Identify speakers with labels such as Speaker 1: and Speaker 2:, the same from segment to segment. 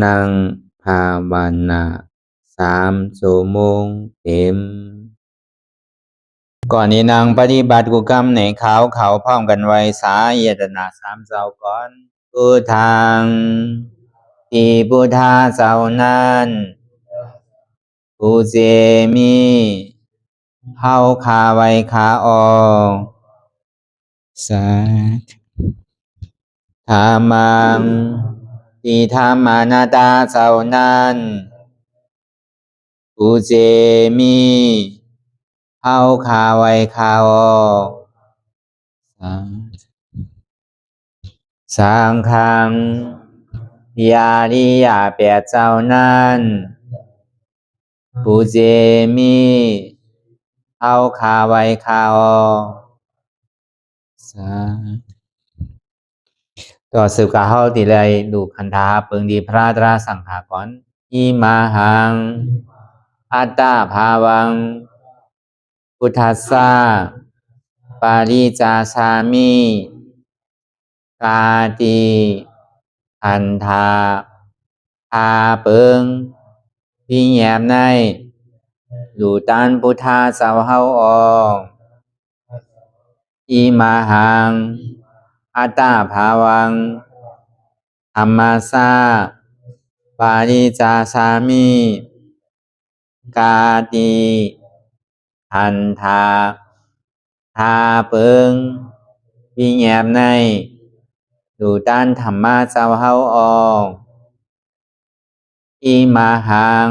Speaker 1: นั่งภาวนา3 ชั่วโมงเต็มก่อนนี้นางปฏิบัติกุกรรมในเขาพร้อมกันไว้สาเยตนา3 เจ้าก่อนพุทธังที่พุทธาเจ้านั้นผู้เจมีเฮาคาไว้คาออกสาธุธรรมังที่ธรรมานาตาเจ้านั้นผู้เจมีเฮาคาไว้คาออกสังฆังยาริยาแปดเจ้านั้นผู้เจมีเฮาคาไว้คาออกต่อสืบกาเฮาติเลยดูคันธาเปิงดีพระตราสังขากรอิมาหังอัตตาภาวังพุทธัสสะปาริจาชามิกาติอันธาพาเปิงพี่แยมในดูตันพุทธาเจ้าเฮาออกอิมาหังอัตตาภาวังธรรมัสสะปาริจาชามิกาติอันธาพาเปิงพี่แยมในดูตันธรรมะเจ้าเฮาออกอิมาหัง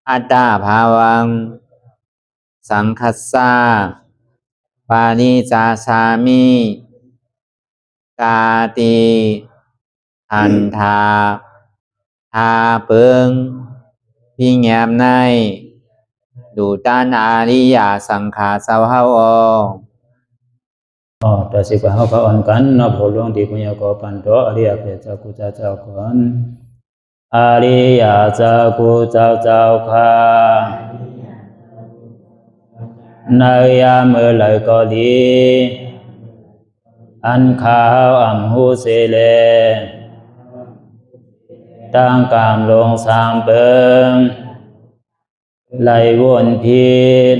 Speaker 1: อัตตาภาวังสังคัสสะปาริจาชามิกาติอันธาพาเปิงพี่แยมในดูตันอาริยสังขารเจ้าเฮาออก
Speaker 2: ต่อสิกว่าเฮาก็อ่อนกันเนาะผู้หลวงที่ปุญญาก็ปันโตอริยเจ้ากุเจ้าก่อนอริยเจ้ากุเจ้าค่ะในยามเมื่อไหร่ก็ดีอันข้าวอ่ำหูเสเลตั้งกามลงสามเปิงไหลวนพิษ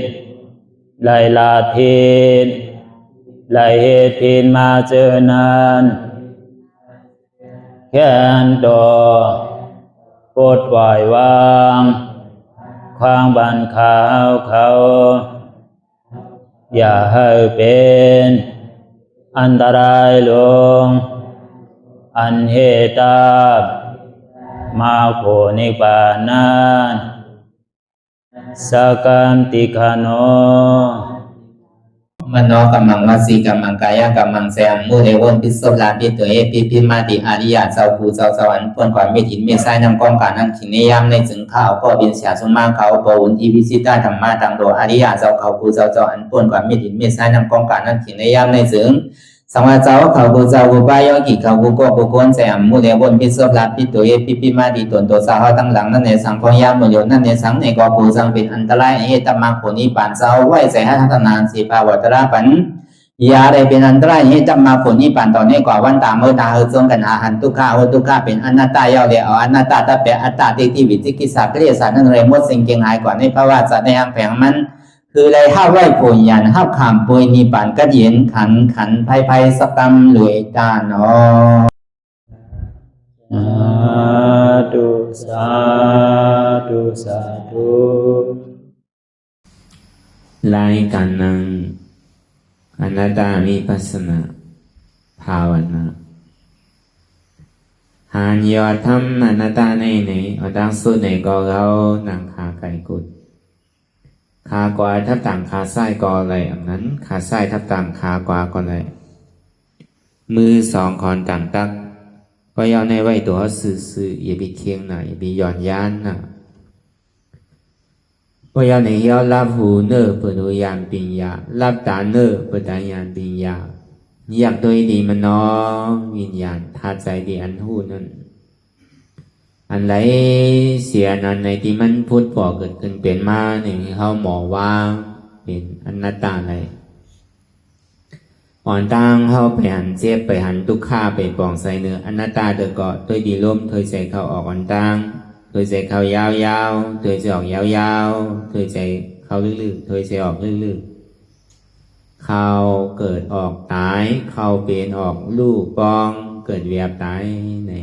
Speaker 2: ไหลลาพิษไหลเหตุพิษมาเจอนานแค้นดอปดปล่อยวางความบันขาวเขาอย่าให้เป็นอันตรายลงอันเหตุตามาโผนิปานันสกันติคโน
Speaker 1: มโนกัมมังวสีกัมมังกายกัมมังแสมมุเรวนพิศลาปิตัวเอพิมาติอาริยะเจ้าภูเจ้าสวรรค์พ้นความไม่ถินไม่ใช่นำกองการนั้นขินในยามในจึงข้าวก็บินเสียสมมาเขาปวุนทีพิสิตาธรรมะตังโดอาริยะเจ้าเขาภูเจ้าสวรรค์พ้นความไม่ถินไม่ใช่นำกองการนั้นขินในยามในจึงสังวาเจ้าเขาภูเจ้าภูปายกิเขาภูก็ภูคนแสมมุเรวนพิศลาปิตัวเอพิมาติตนตัวสาวตั้งหลังนั่นในสังพยามโยนั่นในสังในก็ภูสังเป็นอันตรายเหตุมาผลนิพพานเจ้าไหวใส่ให้ทัศนานสีภาวตระปันยาได้เป็นอันตรายให้จำมาผลนิพพานตอนนี้กว่าวันตามเมื่อตาเฮจงกันอาหันทุกข้าทุกข้าเป็นอนัตตาเยาเดียวอนัตตาตาเปอัตตาที่วิจิกิสาเกลียสานั่นเลยมดสิ่งเก่งหายกว่าในภาวะสัตว์ในอังแผงมันคือเลยห้าไหวผลยันห้าขามปุยนิพพานก็เย็นขันภัยสกรรมหลวยตาเนาะ
Speaker 2: สาธุ
Speaker 1: รายการนังอนัตตาวิปัสสนาภาวนาหานยอดทำอนัตตาในเอาดังสุดในก็เรานังขาไก่กุดขากว่าทับต่างขาซ้ายก็อะไรอันนั้นขาซ้ายทับต่างขากว่าก็อะไรมือสองคอนต่างตักก็ยาวในไว้ตัวสื่ออย่าไปเคียงหน่อยอย่าไปหย่อนยานนะก็ยาวในยาวรับหูเนอเปิดดูยานปิญญารับตาเนอเปิดตายานปิญญาอยากตัวดีมันน้อวิญญาณธาตุใจดีอันหูนั่นอันไรเสียนั้นในที่มันพูดก่อเกิดขึ้นเป็นมาหนึ่งเขาหมอว่าเป็นอนัตตาอะไร อ่อนตั้งเข้าไปหันเจ็บไปหันทุกข้าไปปองใส่เนื้ออนัตตาเดอเกาะตัวดีล้มถอยใจเข้าออกอ่อนตั้งถอยใจเข้ายาวๆถอยใจออกยาวๆถอยใจเข้าลึกๆถอยใจออกลึกๆเข้าเกิดออกตายเข้าเปลี่ยนออกลูกปองเกิดเวียบตายใน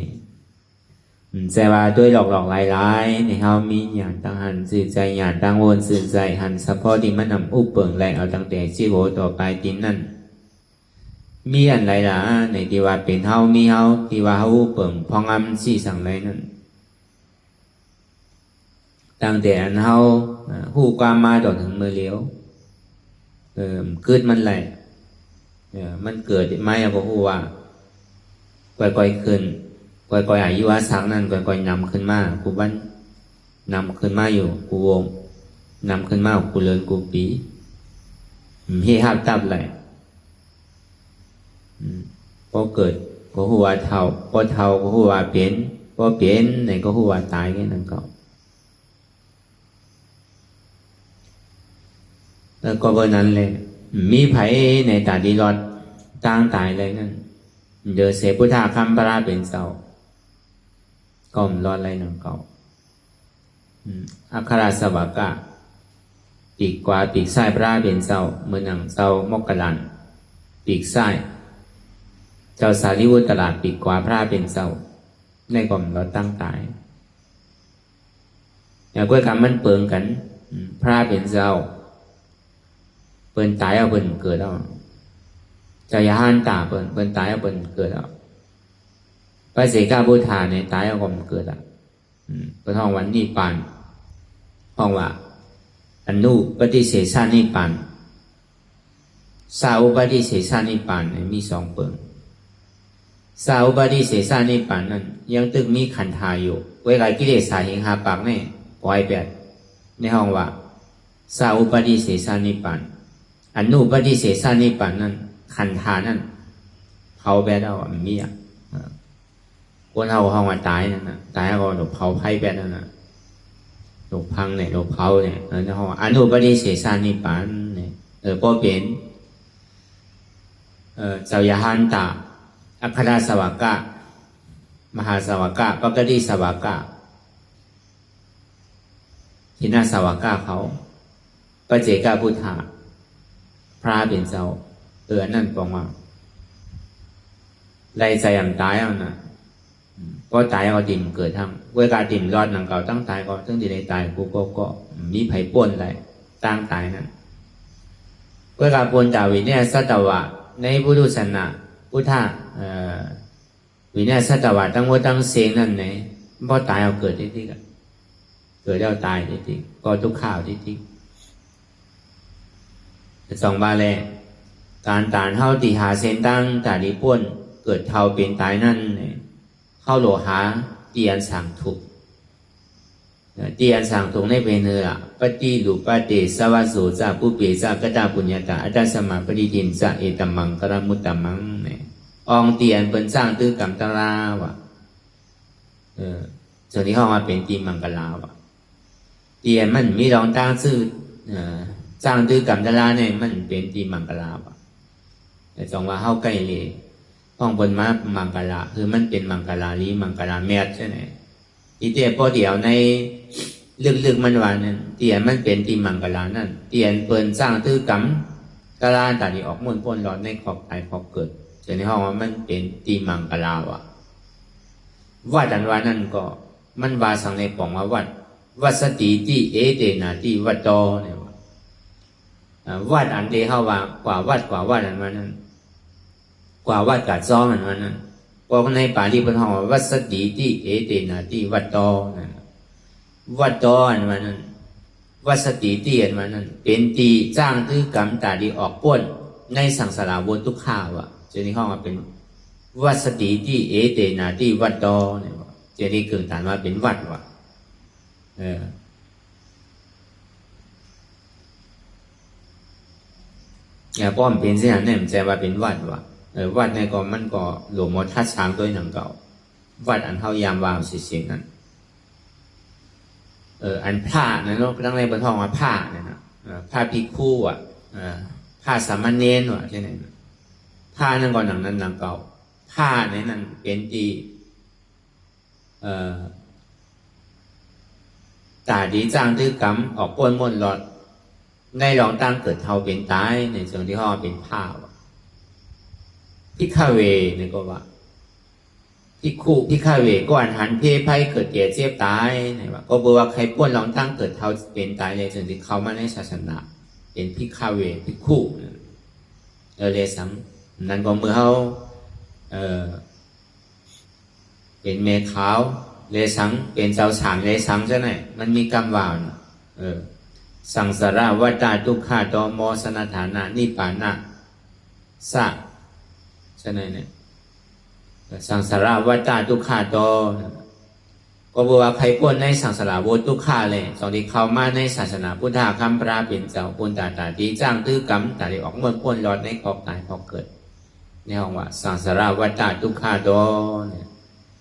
Speaker 1: แต่ว่าด้วยหลอกๆหลายๆในเฮามีหยาดตั้งหันสื่อใจหยาดตั้งวนสื่อใจหันเฉพาะที่มันนำอุปเปิงแรงเอาตั้งแต่ชีโวต่อไปตินนั่นมีอันไรล่ะในที่ว่าเป็นเฮามีเฮาที่ว่าเฮาเปิ่งพองอำสี่สั่งไรนั่นตั้งแต่อันเฮาหู้ความมาต่อถึงมือเลี้ยวเกิดมันไรมันเกิดไม่เอาก็หู้ว่าก่อยๆขึ้นก่อยๆอายุอาสังนั่นก่อยๆนำขึ้นมากูบ้านนำขึ้นมาอยู่กูวงนำขึ้นมากูเลินกูปีเฮฮับตับไรพอเกิดก็หัวเท่าพอเท่าก็หัวเปลี่ยนพอเปลี่ยนไหนก็หัวตายแค่นั้นก็แล้วก็วันนั้นเลยมีไผในตาดีรอดตั้งตายเลยนั่นเดี๋ยวเสพุทธาคัมปราเป็นเสาก็มรอดอะไรนั่นก็อัคราสวากะปีกกว่าปีกซ้ายปราเป็นเสาเมื่อนังเสามกลันปีกซ้ายเจ้าสารีวุตตลาดปีกขวาพระเป็นเสาในกล่อมเราตั้งตายอย่างก้อยคำมันเปิงกันพระเป็นเสาเปิ้นตายเอาเปิ้นเกิดเอาเจ้ายาหันตาเปิ้นตายเอาเปิ้นเกิดเอาพระเสกาพุทธาเนี่ยตายเอากล่อมเกิดอ่ะเปิ้นห้องวันนิพพานห้องว่าอนุปฏิเสสานิพพานสาอุปฏิเสสานิพพานมีสองเปิงสาวบดีเสสานิพพานนั้นยังตึกมีขันธาอยู่เวลากิเลสสาหิงหาปากเนี่ยปล่อยแบบในห้องว่าสาวบดีเสสานิพพานอนุบดีเสสานิพพานนั้นขันธานั้นเผาแบบเอามันมีอ่ะคนเอาห้องว่าตายนั่นนะตายเอาหนูเผาไพ่แบบนั้นนะหนูพังเนี่ยหนูเผาเนี่ยในห้องอนุบดีเสสานิพพานเนี่ยพอเป็นเจ้ายาหันตาอัคราสวากะมหาสวากะปกติสวากะทินาสวากะเขาปเจกาพุทธาพระเป็นเจ้านั่นปองว่าไล่ใจยำตายเอานะก็ตายเอาดิ่มเกิดทั้งเวลาดิ่มรอดหนังเก่าตั้งตายก็ตั้งที่ได้ตายกูก็มีไผ่ป่นอะไรตั้งตายนั้นเวลาปนดาวิเนี่ยสัตวะในพุทธศาสนาพุทธะวินัยสัตวะตั้งว่าตั้งเสียงนั่นไหนพอตายเอาเกิดที่ที่กันเกิดแล้วตายที่ที่ก็ทุกข่าวที่ที่สองบาแลการตานเท่าตีหาเส้นตั้งตาดีป้วนเกิดเท่าเป็นตายนั่นเข้าโลหาเตียนสั่งถูกเตียนสั่งถูกในเป็นเนื้อปฏิรูปเตสวัสสุจาผู้เปจากตาปุญญาตาอาจารย์สมาปฏิทินจะเอตัมมังกรมุตตัมมังเนี่ยองเตียนเป็นสร้างตื้อกรรมตลาวะส่วนที่เข้ามาเป็นตีมังกลาวะเตียนมันมีรองตั้งชื่อสร้างตื้อกรรมตลาเนี่ยมันเป็นตีมังกลาวะแต่จงว่าเข้าใกล้เลยห้องบนมามังกลาคือมันเป็นมังกลาลีมังกลาแมทใช่ไหมอีเตียพอเดียวในลึกๆมันว่านั่นเตียนมันเป็นตีมังกลานั่นเตียนเปินสร้างตื้อกรรมตลาแต่ที่ออกมุ่นพ้นร้อนในขอบตายขอบเกิดแต่ในห้องว่ามันเป็นตีมังกลาวะวัดอันว่านั่นก็มันวาสังในปองว่าวัดสติที่เอเตนาที่วัดโตเนี่ยวัดอันเดียวว่ากว่าวัดอันว่านั้นกว่าวัดกัดซ้อมอันว่านั้นพอในป่าที่เป็นห้องว่าวัดสติที่เอเตนาที่วัดโตนั่นวัดโตอันว่านั้นวัดสติที่อันว่านั้นเป็นตีจ้างตื้อกรรมตาดีออกป้นในสังสารวนทุกข้าวะเจนี่ห้องมาเป็นวัดสติที่เอเตนาที่วัดโตเนี่ยเจนี่เกิดฐานว่าเป็นวัดวะอย่าป้อมเป็นเสียเนี่ยมันจะว่าเป็นวัดวะวัดในก็มันก็หลวงมอทัดช้างด้วยหนังเก่าวัดอันเท่ายามวาวเสียงนั้นอันผ้านะเนาะตั้งในบนท้องว่าผ้าเนี่ยนะผ้าภิกขุอ่ะผ้าสามเณรว่ะใช่ไหม ผ้านั่นก็หนังนั้นหนังเก่าผ้าในนั้นเป็นตีตาดีจ้างตื้อกำออกป้วนม่วนหลอดในรองตั้งเกิดเท่าเป็นตายในส่วนที่ห่อเป็นผ้าพิฆาเวนี่ก็ว่าพิคู่พิฆาเวก็อันหันเพไพ่เกิดแก่เจ็บตายนี่ว่าก็บอกว่าใครป้วนรองตั้งเกิดเท่าเป็นตายในส่วนที่เขามาในศาสนาเป็นพิฆาเวพิคู่เลยสังนั่นก็เมื่อเขาเป็นเมฆขาวเลสังเป็นเจ้าฉางเลสังใช่ไหมมันมีกรรมวาวสังสาราวัฏฏะทุกขาโตโมสนฐานะนิพพานะสะใช่ไหมเนี่ยสังสาราวัฏฏะทุกขาโตก็บอกว่าใครพ้นในสังสารวัฏทุกขาเลยสองที่เข้ามาในศาสนาพุทธะคำปราเป็นเจ้าปุณตาดีจ้างตื้อกรรมแต่ได้ออกเมื่อพ้นรอดในกอบตายพอเกิดในห้องว่าสังสาราวัฏฏะทุกขาโตเนี่ย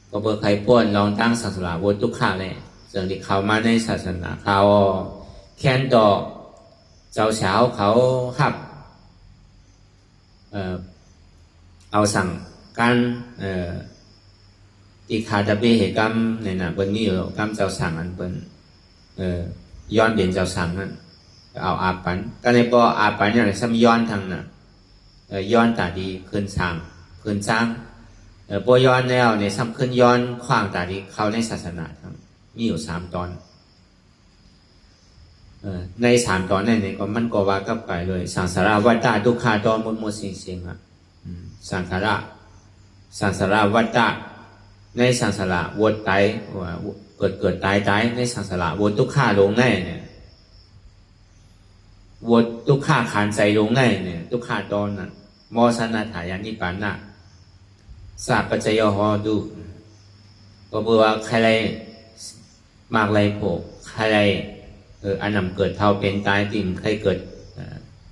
Speaker 1: ก็เบอร์ใครพ้นลองตั้งสังสารวัฏทุกขาเลยส่วนที่เข้ามาในศาสนาเขาแค้นต่อเจ้าเช้าเขาครับเอาสั่งการอีกขาจะเป็นเหตุกรรมเนี่ยนะเป็นนี่อยู่กรรมเจ้าสั่งอันเป็นย้อนเปลี่ยนเจ้าสั่งนั่นเอาอาปันก็ในปออาปันเนี่ยซ้ำย้อนทางน่ะย้อนตาดีขึ้นสั่งขึ้นสร้างปอย้อนแล้วเนี่ยซ้ำขึ้นย้อนขว้างตาดีเข้าในศาสนาทั้งมีอยู่3 ตอนใน3 ตอนนี่ก็มันก็ว่ากับไก่เลยสังสาราวัฏฏะทุกขาโตมุดเสียงสังสาราวัฏฏะในสังสารวัฏตายว่าเกิดตายในสังสารวัฏทุกขาลงแน่เนี่ยวัฏทุกขาขานใจลงแน่เนี่ยทุกขาตอนนั้นมอสนาถายานิปานะสาปัจจยหอดูก็บอกว่าใครมากไรโผใครอันนำเกิดเท่าเป็นตายติ่มใครเกิด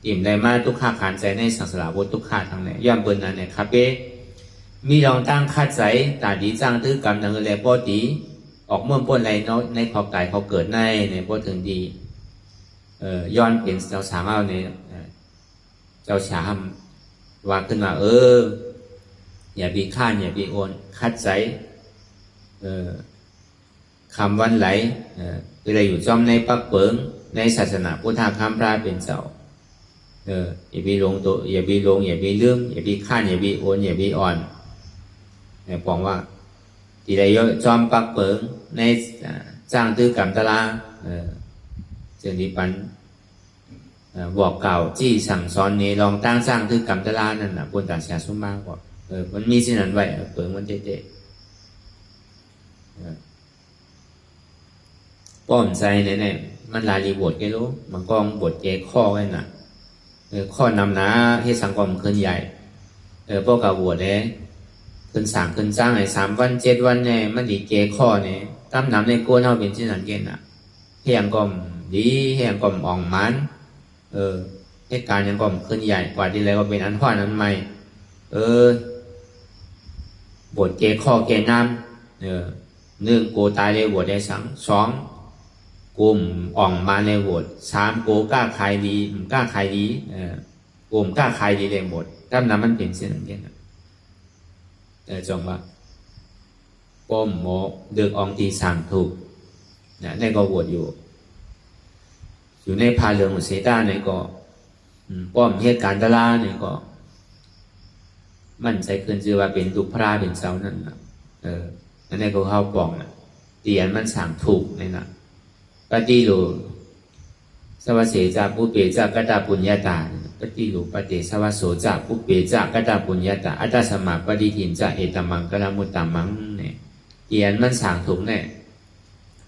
Speaker 1: ติ่มได้มาทุกขาขานใจในสังสารวัฏทุกขาทางไหนย่อมเบิ้ลนั่นเนี่ยครับมีรองตั้งคาดใจตาดีจ้างตื้อกรรมทางเลยป้อดีออกเมื่อป้นไรเนาะในขอบกายเขาเกิดในป้อถึงดีย้อนเป็นเจ้าสามเอาในเจ้าฉามว่าขึ้นมาอย่าบีข้านอย่าบีโอนคัดใจคำวันไหลคืออะไรอยู่จอมในปักเปิงในศาสนาพุทธคำพระเป็นเจ้าอย่าบีลงตัวอย่าบีลงอย่าบีเรื่องอย่าบีข้านอย่าบีโอนอย่าบีอ่อนเนี่ยบอกว่าที่ได้จอมปักเปิงในจ้างตื้อกรรมตลาเจนิปันบอกเก่าจี้สั่งสอนนี้ลองตั้งสร้างตื้อกรรมตลานั่นนะปุณตาเสียสมมากกว่ามันมีสิ่งนั้นไว้เปิงมันเจ๊ป้อมใจเนี่ยมันลาลีบทแกรู้มันกองบทแกข้อไว้น่ะข้อนำนะให้สังคมขึ้นใหญ่พวกกับบทเนี่ยขึ้นสั่งขึ้นจ้างไอ้3 วัน 7 วันเนี่ยมันดีเกข้อเนี่ยตั้มน้ำในก้นเอาเป็นที่นั่นเกณฑ์น่ะเฮียงกลมดีเฮียงกลมอ่องมันเหตุการณ์ยังกลมขึ้นใหญ่กว่าที่แล้วก็เป็นอันพ่อนั้นใหม่บทเกข้อเกน้ำ1กูตายเลยบทได้สัง2กูอ่องมาในบท3กูกล้าขายดีกล้าขายดีกูกล้าขายดีเลยบทตั้มน้ำมันเป็นที่นั่นเกณฑ์จงว่าป้อมโมเดือกองตีสั่งถูกในก็บวชอยู่ในพาเรืองเสต้าในก็ป้อมเหตุการณ์ตลาในก็มันใจขึ้นชื่อว่าเป็นลูกพระเป็นเจ้านั่นนะนั่นในก็เข้าปองนะเตียนมันสั่งถูกในน่ะปฏิโลสวัสดิ์จากผู้เปจากกตาปุญญาตาปฏิรูปฏิสวัสโสจากผู้เปจากกตาปุญญาตาอัตตสมาปฏิทินจะเอตมังกลมุตตมังเนี่ยเตียนมันสั่งถูกเนี่ย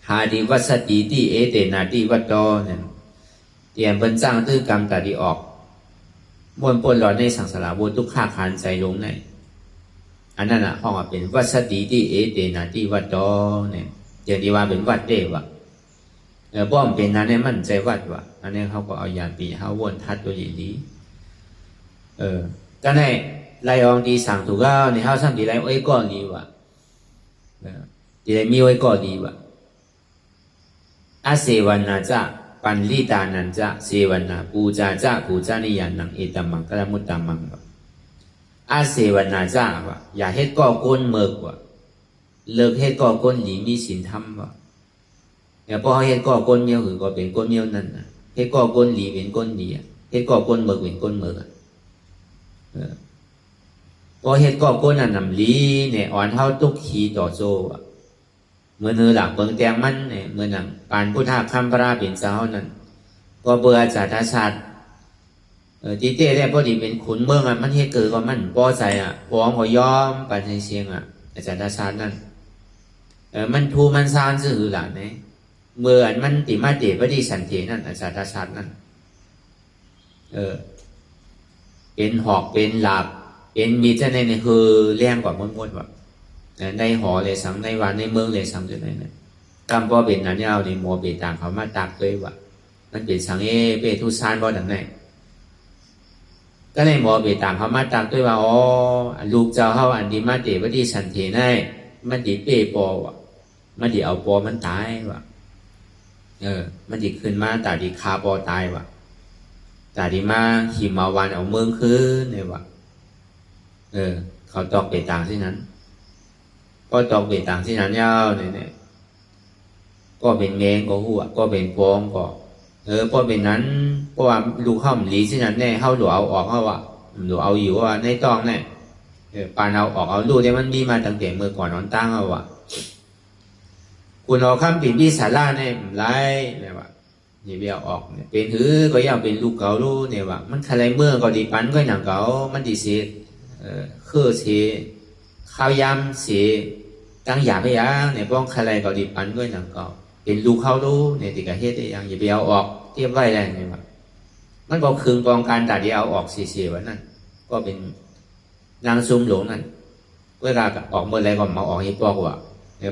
Speaker 1: หาดีวัสติที่เอเตนาที่วัดโตเนี่ยเตียนเป็นจ้างตื้อกรรมตัดดีออกมวลปนหลอดในสังสารวัฏทุกข้าคานใจลงเนี่ยอันนั้นอ่ะห้องเป็นวัสติที่เอเตนาที่วัดโตเนี่ยเดี๋ยวดีว่าเป็นวัดเดวะป้อมเป็นนั้นเนี่ยมันใจวัดวะอันนี้เขาก็เอายาปีเขาวนทัดตัวอย่างนี้ก็ในไล่อองดีสั่งถูกก็ในเขาสั่งดีไล่ไอ้ก้อนดีวะดีไล่มีไอ้ก้อนดีวะอาเสวันนาจะปันลิตานันจะเสวันนาปูจาจะปูจานิยานังเอตัมมังกลมุตตมัง
Speaker 3: อาเสวนาจ้าว่ะอย่าเฮ็ดก่อก้นเมิกว่ะเลิกเฮ็ดก่อก้นหลีมีศีลธรรมว่ะเนี่ยพอเฮ็ดก่อก้นเมียวหือก็เป็นก้นเมียวนั่นนะเฮ็ดก่อก้นหลีเป็นก้นหลีเฮ็ดก่อก้นเมิกเป็นก้นเมิกพอเฮ็ดก่อก้นอันนำลีเนี่ยอ่อนเท่าตุกขีต่อโซ่ว่ะเมื่อเนื้อหลักเบิ่งแตงมันเนี่ยเมื่อนังปานพุทธะคำพระเป็นเจ้านั่นก็เบื่อจัตชาติที่เต้ได้พอดีเป็นขุนเมืองอ่ะมันเฮ็ดเกิดก็มันพอใจอ่ะพร้อมก็ยอมปานเชียงอ่ะอาจารย์ชาตินั่นมันทูมันซานซื่อหล่ะเนี่ยเมื่ออันมันติมาเตปฏิสันเถนั่นอาจารย์ชาตินั่นเป็นหอกเป็นหลาบเป็นมีเจ้าในคือแรงกว่าม้วนๆว่ะในหอเลยสังในวันในเมืองเลยสังจะไหนเนี่ยกำบ่เป็นนั้นยาวในมัวเปต่างเขามาตักเลยว่ะมันเป็นสังเปทุสานบ่ดังไหนก็เลยมัวเปต่างเขามาตักด้วยว่าอ๋อลูกเจ้าเฮาอันดีมาเตปฏิสันเถได้มันดีเปปอว่ะมันดีเอาปอมันตายว่ะมันดีขึ้นมาแต่ดีคาปอตายว่ะแต่ดีมาหิมาวันเอาเมืองคืนเนี่ยว่ะเขาตอกเปต่างที่นั้นก็ตอกเปต่างที่นั้นยาวเนี่ยก็เป็นเงงก็หัวก็เป็นฟองก็พอเป็นนั้นเพราะว่าลูกเข้าหลีที่นั้นแน่เข้าหลวเอาออกเข้าว่ะหลวเอาอยู่ว่าในตองเนี่ยปานเอาออกเอาลูกเนี่ยมันมีมาตั้งแต่เมื่อก่อนนอนตั้งเอาว่ะคุณเอาข้ามปีพี่สาราเนี่ยไรเนี่ยว่ะนี่เบี้ยออกเนี่ยเป็นถือก็ยังเป็นลูกเก่าลูกเนี่ยว่ะมันอะไรเมื่อก็ดีปันก็หนังเก่ามันดีเสียคือเสียข้าวยำเสียตั้งหยาบไปยังเนี่ยป้องอะไรก็ดีปันก็หนังเก่าเป็นลูกเขาลูกเนี่ยติกะเฮ็ดได้ยังอย่าไปเอาออกเทียบไว้ได้เนี่ยว่ะมันก็คืนกองการตัดที่เอาออกเสียๆวันนั้นก็เป็นนางซุ่มหลงนั่นเวลาออกเมื่อไรก็มาออกให้ปอกว่ะ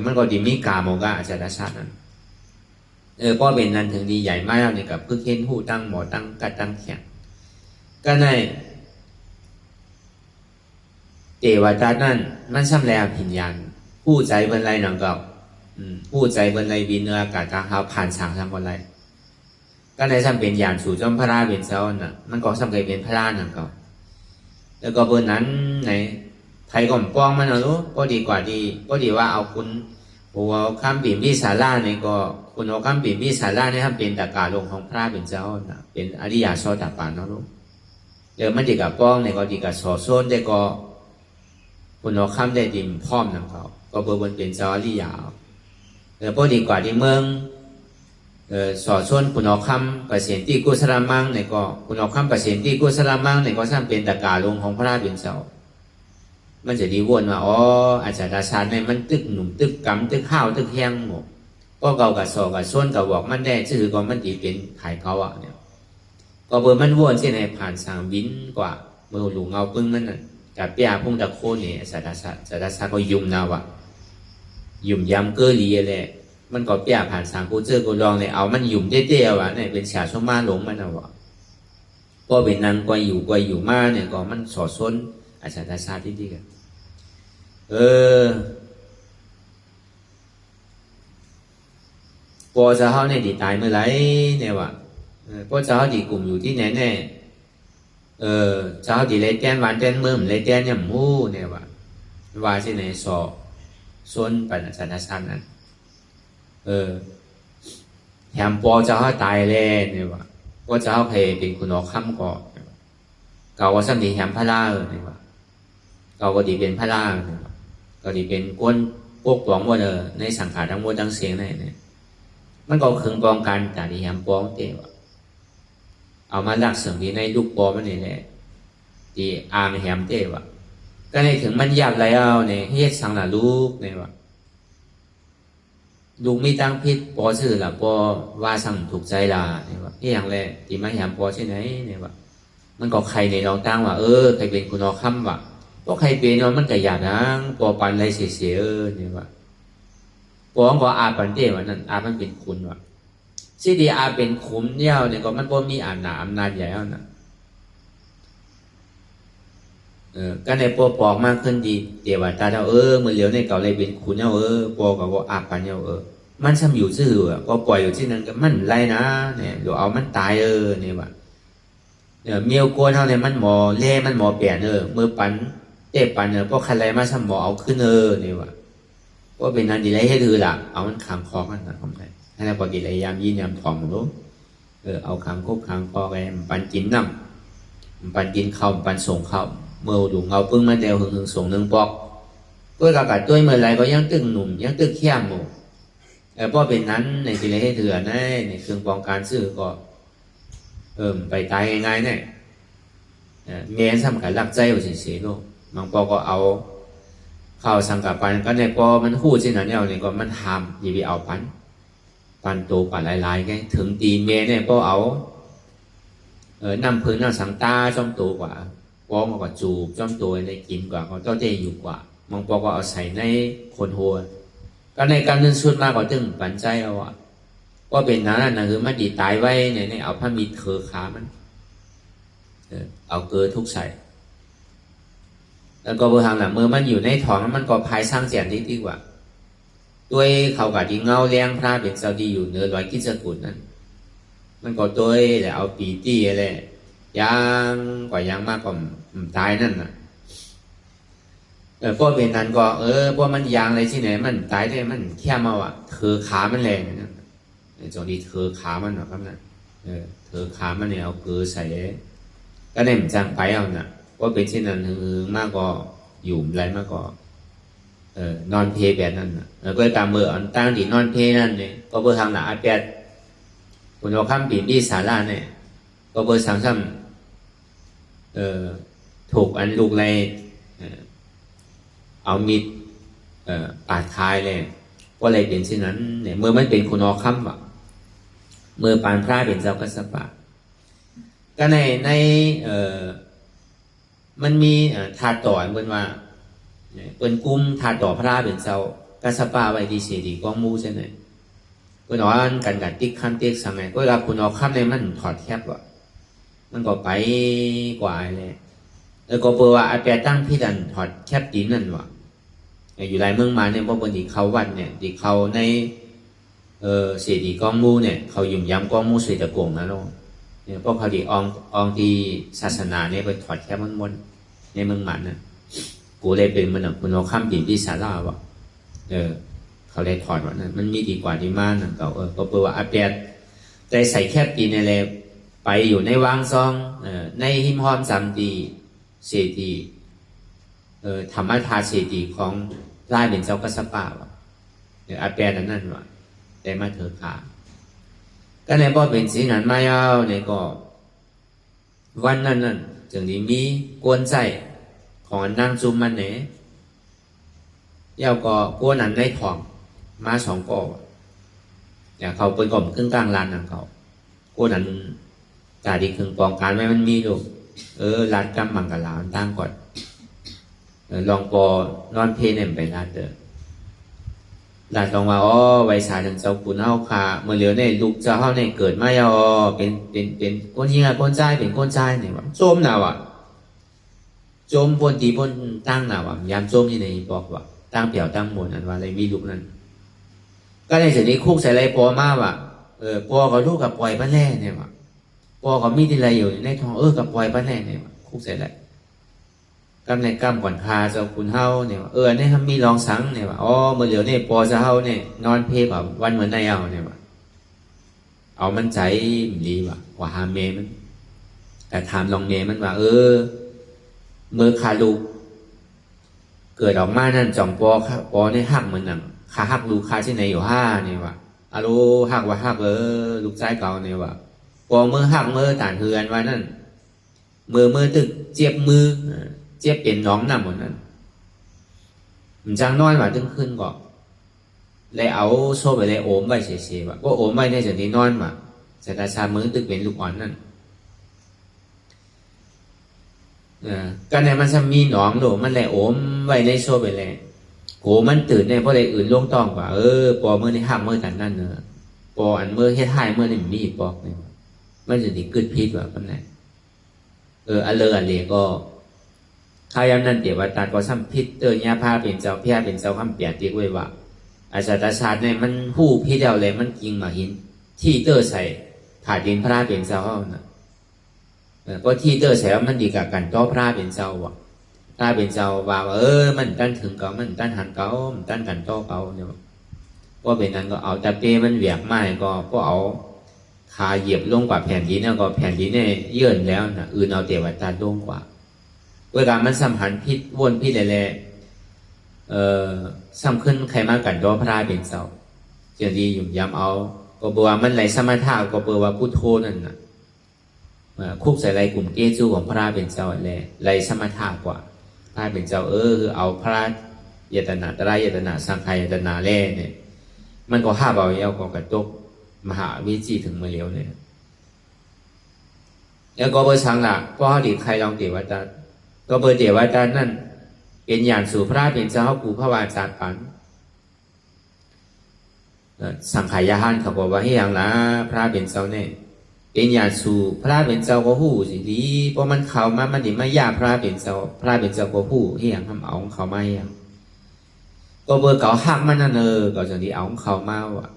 Speaker 3: มันก็ดีมีกาโมกะอาจารย์ชาตินั้นก็เป็นนั้นถึงดีใหญ่มากเนี่ยกับพึ่งเห็นหูตั้งหมอตั้งกัดตั้งแข็งก็ในเทวดานั่นมันช่ำแลพิญญาณผู้ใจบรรลัยหนังเก่าผู้ใจบรรลัยบินเนื้ออากาศทางเขาผ่านฉางทางบรรลัยก็ในช่ำเป็นยานสู่จอมพระราเป็นเจ้าน่ะมันก็ช่ำเคยเป็นพระราหนังเก่าแล้วก็เบอร์นั้นไหนไทยก็ป้องมันเอาลูกก็ดีกว่าดีก็ดีว่าเอาคุณหัวข้ามปีมพิสาราเนี่ยก็คุณเอาข้ามปีมพิสาราเนี่ยทำเป็นตากาลงของพระเป็นเจ้าน่ะเป็นอริยโสดาปันเนาะลูกเดี๋ยวมันดีกับป้องเนี่ยก็ดีกับสอโซนได้ก็คุณเอาข้ามได้ดิมพร้อมนะเขาก็เบอร์บนเป็นเจ้าอริยาเดี๋ยวพอดีกว่าที่เมืองสอโซนคุณเอาข้ามเปอร์เซ็นต์ที่กุศลมังเนี่ยก็คุณเอาข้ามเปอร์เซ็นต์ที่กุศลมังเนี่ยก็สร้างเป็นตากาลงของพระเป็นเจ้ามันจะดีวนว่าอ๋ออาจารย์ชาติเนี่ยมันตึกหนุ่มตึกกำตึกข้าวตึกแห้งหมดก็เก่ากับสอกับส้นกับบอกมันได้ชื่อก็มันดีเป็นขายเขาอ่ะเนี่ยก็เบอร์มันวนเช่นในผ่านสางวินกว่าเมื่อหลวงเงาปึ้งมันน่ะกับเปียพุ่งตะโคเนี่ยอาจารย์ชาติก็ยุ่มนาวะยุ่มยำเกลียแหละมันก็เปียผ่านสางกูเจอกูลองเลยเอามันยุ่มเตี้ยวะเนี่ยเป็นฉาชมาหลงมันนะวะก็เป็นนั้นก็อยู่มาเนี่ยก็มันสอส้นอาจารย์ชาติที่ดีกันพอจะเขาเนี่ยดีตายเมื่อไรเนี่ยวะพอจะเขาดีกลุ่มอยู่ที่ไหนแน่จะเขาดีเลยแกนวันแกนเมื่อมเลยแกนเนี่ยมู้เนี่ยวะว่าที่ไหนสอส้นปัญญาชาตินั้นแถมพอจะเขาตายแล้วเนี่ยวะพอจะเขาเคยเป็นคุณอค่ำก่อเก่าว่าสัมผัสแถมพระล่าเนี่ยวะเก่าก็ดีเป็นพระล่าก็ดีเป็นก้นพวกปองว่าในสังขารทั้งหมดทั้งเสียงเนี่ยมันก็คืนกองการแต่ที่แหมปองเตวเอามาลักเสริมที่ในลูกปอมันนี่แหละที่อ่างแหมเตวก็ในถึงมันหยาบแล้วเนี่ยเฮ็ดสังหละลูกเนี่ยวะลูกมีตั้งพิษปอซื่อละปอว่าสั่งถูกใจละเนี่ยวะที่อย่างแรกที่มาแหมปอใช่ไหมเนี่ยวะมันก็ใครในน้องตั้งว่าใครเป็นคุณนอค่ำวะก็ใครเป็นมันก็อยากนะปอปันอะไรเสียเนี่ยวะปองก็อาปันเต้วันนั้นอามันเป็นคุณวะสิ่งที่อาเป็นขุมเนี่ยเนี่ยก็มันบ่มีอำนาจใหญ่แล้วนะก็ในปอปอกมากขึ้นดีเดี๋ยวว่าตาเรามือเหลียวในเก่าเลยเป็นคุณเนี่ยปอกับว่าอาปันเนี่ยมันซ้ำอยู่ซื่อก็ปล่อยอยู่ที่นั่นก็มันไรนะเนี่ยเดี๋ยวเอามันตายเนี่ยว่ะเมียวโกนเท่าเนี่ยมันหมอเล่มันหมอเปลี่ยนมือปัน เตะปันเนี่ยพวกใครมาสมอเอาขึ้นเนี่ยวะว่าเป็นนันดีไรให้ถือละเอามันขางคอกันนะทำไงให้เราปกติไรยามยินยามถ่อมรู้เอาขางคบขางคอแกปันกินน้ำปันกินข้าวปันส่งข้าวเมื่อดูเงาปึ้งมาเดียวหึงส่งหนึ่งปอกตัวกากาตัวเมื่อไรก็ยังตึงหนุ่มยังตึงเข้มหมูเพราะเป็นนั้นในดีไรให้ถือในเครื่องป้องกันซื้อก็ไปตายง่ายๆเนี่ยเมียสำคัญรักใจอยู่เฉยๆโลกบางปอก็เอาข้าวสังกัดปันก็ในปอมันหู้เช่นนั้นเนี่ยก็มันทำอย่าไปเอาปันโตปันหลายๆไงถึงตีเมียเนี่ยปอเอานำพื้นสังตาจ้อมโตกว่าปอมันก็จูบจ้อมโตในกินกว่าเขาเจ้าเจอยู่กว่าบางปอก็เอาใส่ในคนหัวก็ในการเงินสุดมากกว่าตึงปันใจเอาก็เป็นนั้นนะคือมันดีตายไว้เนี่ยเอาผ้ามีเถอขามันเอาเกลือทุกใส่แล้วก็เบอร์ทางหลังเมื่อมันอยู่ในท้องมันก็พายสร้างเสียงดีกว่าด้วยเขากับที่เงาเลี้ยงพระเป็นเจ้าดีอยู่เนื้อร้อยกิจกุลนั้นมันก็ด้วยแล้วเอาปีตี้อะไรยังกว่ายังมากกว่าตายนั่นน่ะพวกเป็นนั้นก็พวกมันยางอะไรที่ไหนมันตายได้มันแค่มาว่ะเธอขามันแรงนะจงดีเธอขามันหรอครับนั่นเธอขามันเนี่ยเอาเกลือใส่ก็ได้เหมือนจังไปเอาน่ะว่าเป็นเช่นนั้นมากก็อยู่ไรมากก็นอนเพแบบนั้นน่ะแล้วก็ตามเบอร์อันตั้งที่นอนเพนั่นเนี่ยก็เบอร์ทางหน้าอาเป็ดคุณเอาข้ามปีนที่ศาลาเนี่ยก็เบอร์สามซ้ำถูกอันลูกไรเอามีดปาดคายเลยว่าอะไรเป็นเช่นนั้นเนี่ยเมื่อมันเป็นคุณเอาข้ามว่ะเมื่อปานพระเป็นเจ้ากัสปะก็ในมันมีถาต่อเหมือนว่าเป็นกุ้มถาต่อพระเป็นเจ้ากัสปะไว้ดีเสียดีกองมูใช่ไหมคุณเอากันกัดติ๊กขั้นติ๊กสังไงก็รับคุณเอาข้ามในมันถอดแคบว่ะมันก็ไปกว่าเลยแล้วก็เปิดว่าไอแปรตั้งที่ดันถอดแคบตีนนั่นว่ะอยู่ไรเมืองมาเนี่ยพวกคนที่เขาวันเนี่ยที่เขาในเสียดีกองมูเนี่ยเขายุ่มย้ำกองมูเสียตะโกงนะน้องเนี่ยพวกเขาที่องที่ศาสนาเนี่ยไปถอดแค่มันในเมืองหมันนะกูเลยเป็นมันคุณเอาข้ามปีนที่ศาลาวะเขาเลยถอดว่านั้นมันมีดีกว่าที่มานั่นเขาก็เปิดว่าอาเปียดใจใส่แคบปีนในเลยไปอยู่ในวางซองในหิมหอมจำดีเศรษฐีธรรมทาเศรษฐีของร่ายเป็นเจ้ากัสปะวะอาเปียดนั่นวะได้มาเถอขาก็ในบ่เป็นสิ่งนั้นมาเอาเนี่ยก็วันนั้นจึงนี้มีกวนใจของนางจุมมันเนี่ยยาวก็กวนนั้นได้ทองมาสองก่ออย่างเขาเป็นกล่อมครึ่งกลางลานนั่งเขากวนนั้นจ่าดีครึ่งปองการไว้มันมีลูกลานกำมังกับลานตั้งก่อนลองปอนอนเพนเนี่ยไปลานเด้อหลานลองว่าไว้สายถึงเจ้าคุณเฮาค่ะเมื่อเหลียวเนี่ยลูกเจ้าเฮาเนี่ยเกิดมาเป็นคนยิงคนใจเป็นคนใจเนี่ยว่าโจมน่ะว่ะโจมปนตีปนตั้งน่ะว่ะยามโจมที่ไหนบอกว่าตั้งเปี่ยวตั้งหมดอันว่าอะไรมีลูกนั้นก็ในส่วนนี้คุกใส่ไรปอมาว่ะปอกับลูกกับปล่อยป้าแน่เนี่ยว่ะปอกับมีที่ไรอยู่ในท้องกับปล่อยป้าแน่เนี่ยว่ะคุกใส่ไรกำในกำก่อนคาเจ้าคุณเฮาเนี่ยเนี่ยทำมีรองสังเนี่ยว่าเมื่อเหลียวเนี่ยปอจะเฮาเนี่ยนอนเพลแบบวันเหมือนในเอาเนี่ยว่าเอามันใจดีว่าหาเมมันแต่ถามลองเมมันว่าเมื่อคาลูกเกิดออกมานั่นจ่องปอเนี่ยหักเหมือนนั่งขาหักลูกคาที่ไหนอยู่เนี่ยว่าอาลูหักว่าหักลูกใจเก่าเนี่ยว่าปอเมื่อหักเมื่อต่างเฮือนว่านั่นเมื่อตึกเจ็บมือเจ็บเป็นน้องนำหมดนั้นมันจังน้อยว่าตึงขึ้นก่อนเลยเอาโซ่ไปเลยโอมไว้เฉยๆว่าก็โอมไว้ในส่วนที่นอนมาแต่ตาชามือตึกเป็นลูกอ่อนนั่นก็ในมันจะมีหนองโดมันเลยโอมไว้ในโซ่ไปเลยโหมันตื่นในเพราะอะไรอื่นลงต้องกว่าปอเมื่อในหักเมื่อกันนั่นปออันเมื่อเฮ็ดให้เมื่อนี่มีปอกเนี่ยมันจะดีกึดพิษว่ากันไหนอันเลยก็ข้าย้ำนั่นเดี๋ยวว่าตาก็ซ้ำพิษยาพาเป็นเจ้าพี่เป็นเจ้าคำเปียกตีไว้ว่าอาจารย์ชาติเนี่ยมันหู้พี่เดียวเลยมันกิงมาหินที่ใส่ขาดดินพระเป็นเจ้านะก็ที่ใส่ว่ามันดีกับกันต่อพระเป็นเจ้าว่ะ พระเป็นเจ้าว่ามันตั้นถึงเก่ามันตั้นหันเก่ามันตั้นกันโตเก่าเนี่ยก็เป็นนั้นก็เอาแต่เปมันเวียกไม้ก็เอาขาเหยียบลงกว่าแผ่นดินเนี่ยก็แผ่นดินเนี่ยเยื่นแล้วนะอื่นเอาเทวตาลงกว่าเวลามันสัมพันธ์พิษวนพิษอะไรซ้ำขึ้นใครมากันโตพระเป็นเจ้าเจดีอยู่ย้ำเอาก็บอกว่ามันไหลสมาธิก็บอกว่าพุทโธนั่นนะคุกใส่ไรกลุ่มเกจูของพระเป็นเจ้าแหละไรสมถะกว่าพระเป็นเจ้าคือเอาพระยตนาตรายตนาสังขายตนาแร่เนี่ยมันก็ห้าเบาเยาก็กระตกมหาวิจิถึงมาเลี้ยวเนี่ยแล้วก็เบอร์ชังละก็ดีใครลองเทวตาก็เบอร์เทวตานั่นเป็นอย่างสู่พระเป็นเจ้ากูพระวาจาปันสังขายหันเขาบอกว่าให้อย่างละพระเป็นเจ้าเนี่ยเป็นอย่างสู่พระเป็นเจ้าก็หู้สิดีเพราะมันเขามันดิไม่ยากพระเป็นเจ้าก็หู้ให้อย่างทำเอาของเขาไม่อย่างก็เบอร์เก่าหักมันนั่นก็จะดีเอาของเขามาว่ะ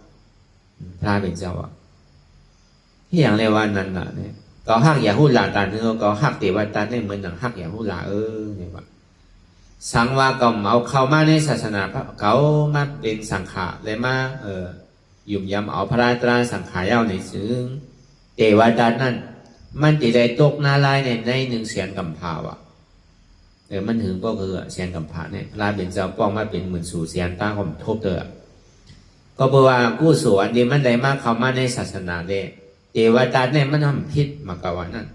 Speaker 3: พระเป็นเจ้าอ่ะที่อย่างเรียกว่านั่นน่ะเนี่ยก็หักอย่าหู้หลาตาเนื้อก็หักเทวตาเนี่ยเหมือนหนังหักอย่าหู้หลาเนี่ยว่าสังว่าก็เอาเขามาในศาสนาเขามาเป็นสังขารเลยมายุ่มยำเอาพระตราสังขารเย้าในซึ่งเทวดานั่นมันจะได้ตกนาลายในหนึ่งเสียนกำพาวะมันถึงก็คือเสียนกำพาเนี่ยพระเป็นเจ้าป้องมาเป็นหมื่นสู่เสียนตั้งความทบเตอก็เพราะว่ากู้ส่วนนี้มันได้มากเข้ามาในศาสนาเนี่ยเทวดาเนี่ยมันทำพิษมากกว่านั้น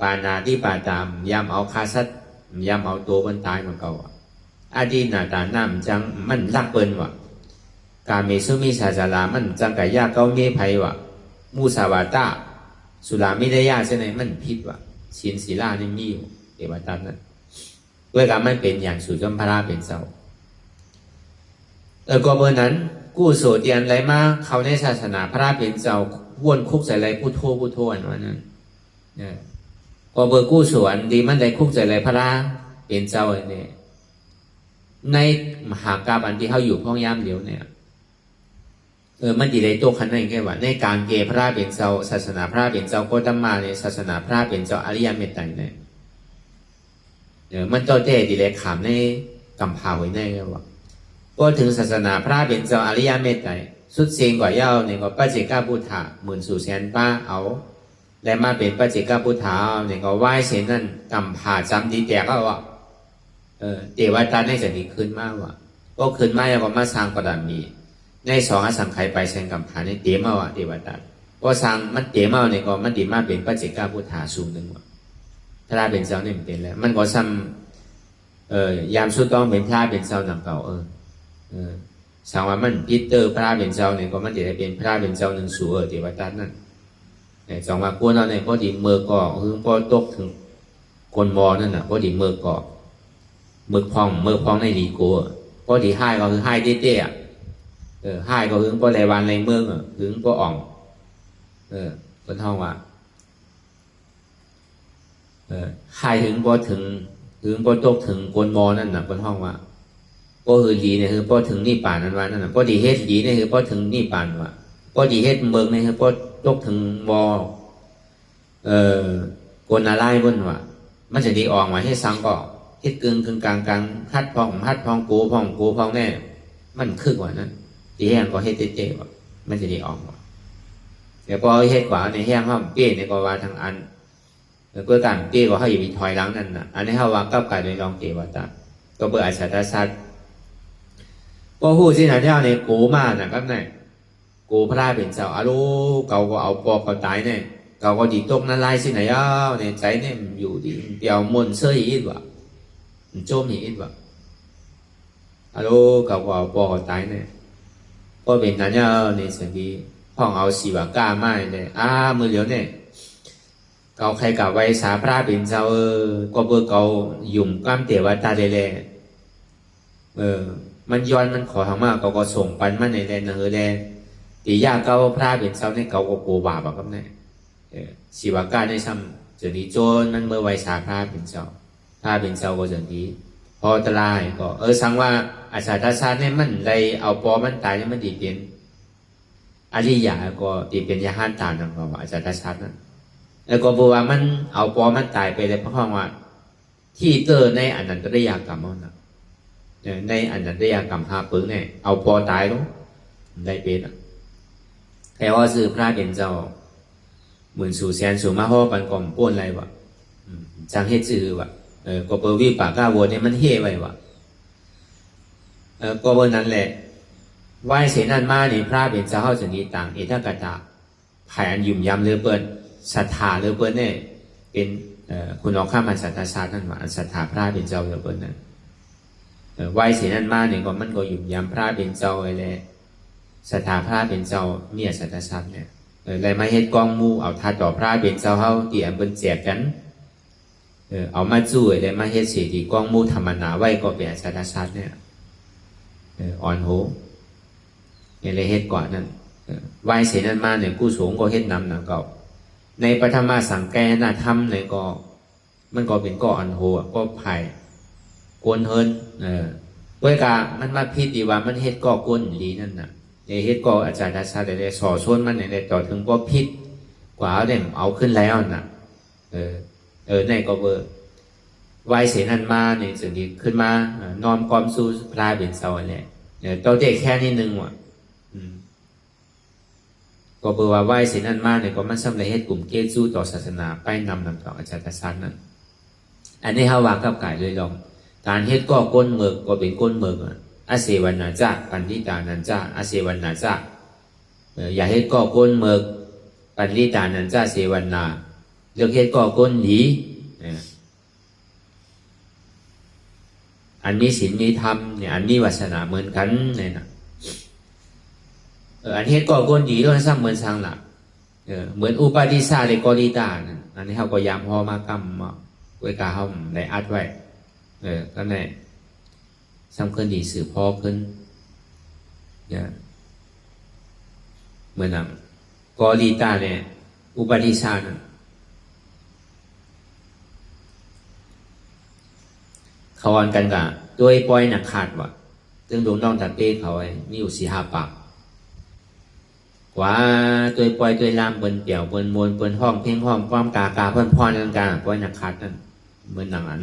Speaker 3: ปานาที่ปาตามยำเอาคาสัตยำเอาตัวมันตายมากกว่าอดีตนาตาน้ำจังมันรักเปิ้นวะการมีสุมีศาสนามันจังกายาเก้าเมภัยวะมูสาวาตาสุราไม่ได้ยาใช่ไหมมันพิษวะศีลศีลานี่มีอยู่เทวดานั้นด้วยการไม่เป็นอย่างสู่จอมพระเป็นเจ้าก็เบอร์นั้นกู้โสเตียนไรมาเขาในศาสนาพระเป็นเจ้าวนคุกใส่ไรพุทโธพุทโธอันนั้นก็เบอร์กู้โสอันดีมันได้คุกใส่ไรพระเป็นเจ้าเนี่ยในมหากาบอันที่เขาอยู่พ้องย่ำเดียวเนี่ยมันดีเลยตัวขันนั่นแค่ว่าในการเกพระเป็นเจ้าศาสนาพระเป็นเจ้าก็ต้องมาในศาสนาพระเป็นเจ้าอริยเมตไตรเนี่ยมันตัวเต้ดีเลยขามในกำพาไว้ในแค่ว่าก็ถึงศาสนาพระเป็นเจ้าอริยเมตไตรสุดเสียงกว่าเย้าเนี่ยก็ปัจเจกพุทธะหมื่นสู่แสนป้าเอาและมาเป็นปัจเจกพุทธะเนี่ยก็ไหว้เสียนั่นกำพาจำดีแตกก็ว่าเทวตาในจะดีขึ้นมากว่ะก็ขึ้นมาแล้วก็มาสร้างประดามีในสองอสังขายไปแสงกำพาในเตมาว่ะเทวตาก็สร้างมันเตมาเนี่ยก็มันดีมากเป็นปัจเจกพุทธะสูงหนึ่งว่ะพระเป็นเจ้าเนี่ยเป็นแล้วมันก็ซ้ำยามสุดต้องเป็นพระเป็นเจ้าหนังเก่าสางว่ามันพิเตอร์พระเป็นเจ้าเนี่ยก็มันจะได้เป็นพระเป็นเจ้าหนึ่งสู่เทวตานั่นเนี่ยสองว่ากู้เราเนี่ยก็ดีเมื่อก่อคือพอตกถึงคนมอนั่นน่ะก็ดีเมื่อก่อเมื่อพองในดีกูก็ดีให้ก็คือให้เต้ให้ก็คือก็ในวันในเมืองถึงก็อ่องคนท้องว่าให้ถึงพอตกถึงคนมอนั่นน่ะคนท้องว่าก็คือดีเนี่ยคือพอถึงนี่ป่านนั้นวันนั่นน่ะก็ดีเฮ็ดดีเนี่ยคือพอถึงนี่ป่านว่าก็ดีเฮ็ดเมืองเนี่ยคือพอตกถึงมอคนอะไรบนว่ามันจะดีออกมาให้สังก็เฮ็ดกึ่งกลางฮัดพองกูพองแน่มันคึกว่านั้นดีแห้งก็เฮ็ดเจ๊ว่ามันจะดีออกว่าเดี๋ยวพอเฮ็ดกว่าในแห้งห้องเปี้ยในก็ว่าทางอันแล้วก็การเปี้ยก็ให้อยู่มีถอยหลังนั่นน่ะอันนี้เขาว่าก้าวไกลโดยลองเกี่ยวว่าตาก็เบื่ออาชาตสัตว์ก็หู้สินะเจ้าเนี่ยกูมาน่ะครับเนี่ยกูพระเป็นเจ้าอารูเก่าก็เอาปอกเขาตายเนี่ยเก่าก็ดีตกนั่นไล่สิไหนเนี่ยใจเนี่ยอยู่ดีเดียวมนเสื้ออีกว่ะโจมอีกว่ะอารูเก่าก็เอาปอกเขาตายเนี่ยก็เป็นนั่นเนี่ยสิ่งที่ห้องเอาสีว่ากล้าไม่เนี่ยมือเหลียวเนี่ยเก่าใครกับไว้สาพระเป็นเจ้าก็เบอร์เก่ายุ่มกล้ามเต๋วตาเลยมันย้อนมันขอทางมากก็ส่งปันมันในแดนแดนตียาเก้าพระเป็นเจ้าในเก่าก็โกบาบครับเนี่ยสีวากาในซ้ำจะดีโจนมันเมื่อไว้สาพระเป็นเจ้าก็จะดีพอตรายก็สังว่าอาชาตาชาเนี่ยมันได้เอาปอมันตายเนี่ยมันดีเป็นอริยาก็ดีเป็นยาหันตานังว่าอาชาตาชานั้นแล้วก็บอกว่ามันเอาปอมันตายไปเลยเพราะว่า ที่เตอร์ในอนันตริยกรรมนะในอนันตริยกรรมหาปึงเนี่ยเอาพอตายแล้วได้เป็นแต่ว่าสื่อพระเป็นเจ้าเหมือนสู่แสนสู่มาห่อปันกล่อมป้วนอะไรวะจังเฮ็ดสื่อวะก็เปวิปากก้าวัวเนี่ยมันเฮ่ไว้วะก็เบอร์นั้นแหละไหวเสนันมาเนี่ยพระเป็นเจ้าเข้าถึงนี้ต่างเอตกตาภายอันยุ่มยำเรือเปิ้นศรัทธาเรือเปิ้นเนี่ยเป็นคุณออกข้ามันศรัทธาชาตินั่นว่าศรัทธาพระเป็นเจ้าเรือเปิ้นนั่นไหวเสนันมาเนี่ยก็มันก็ยุ่มยำพระเป็นเจ้าไอ้แหละศรัทธาพระเป็นเจ้าเมียศรัทธาชาติเนี่ยเลยมาเฮ็ดกองมูเอาท่าต่อพระเป็นเจ้าเฮาที่อันเปิ้นแจกกันเอามาจู้เลยมาเฮ็ดเสียที่กองมูธรรมนาไว้ก็เป็นศรัทธาชาติเนี่ยอ่อนโหเนี่ยเลยเฮ็ดก่อนนั่นไหวเสนันมาเนี่ยกู้สูงก็เฮ็ดนำหนังเก่าในปฐมสังแกนาธรรมเนี่ยก็มันก็เป็นก็อ่อนโหก็ไผ่กวนเฮินด้วยกามันมาพิดดีว่ามันเฮ็ดก็กวนดีนั่นน่ะในเฮ็ดก็อาจารย์ชาติได้สอชวนมันในต่อถึงก็พิษกว่าเด่มเอาขึ้นแล้วน่ะในก็เบอร์ไหวเสนันมาเนี่ยสิ่งที่ขึ้นมานอมความสู้พลายเป็นเสาแหละตัวเด็กแค่นิดนึงว่ะก็เบอร์ว่าไหวเสนันมาเนี่ยก็มันสำเร็จเฮ็ดกลุ่มเกจูต่อศาสนาไปนำต่ออาจารย์ชาตินั่นอันนี้เขาวางกับไก่เลยลองการเฮ็ดก็ก้นเมือกก็เป็นก้นเมือกอาเสวันนาจักปันทิตานันจักอาเสวันนาจักอย่าเฮ็ดก็ก้นเมือกปันทิตานันจักเสวันนาเลือกเฮ็ดก็ก้นหนีอันมีศีลมีธรรมเนี่ยอันมีวาสนาเหมือนกันเนี่ยนะอันเฮ็ดก็ก้นหนีด้วยซ้ำเหมือนสังหลักเหมือนอุปาทิสาในกอริตาอันนี้เขาก็ยามพอมากรรมไว้กาเขาได้อัดไว้ก็ในสำคัญดีสื่อพอขึ้นเหมือนนั้นกอริตาเนี่ยอุปาทิสานั่นเขาอ่อนกันกะด้วยปล่อยหนักขาดว่ะซึ่งดวงต้องตัดเป้เขาไอ้มีอยู่4-5 ปากกว่าตัวปล่อยตัวลามเปิ้นเปี่ยวเปิ้นมวลเปิ้นห้องเพ่งห้องความกาเพิ่นพรนั่นกาปล่อยหนักขาดนั่นเหมือนหนังอัน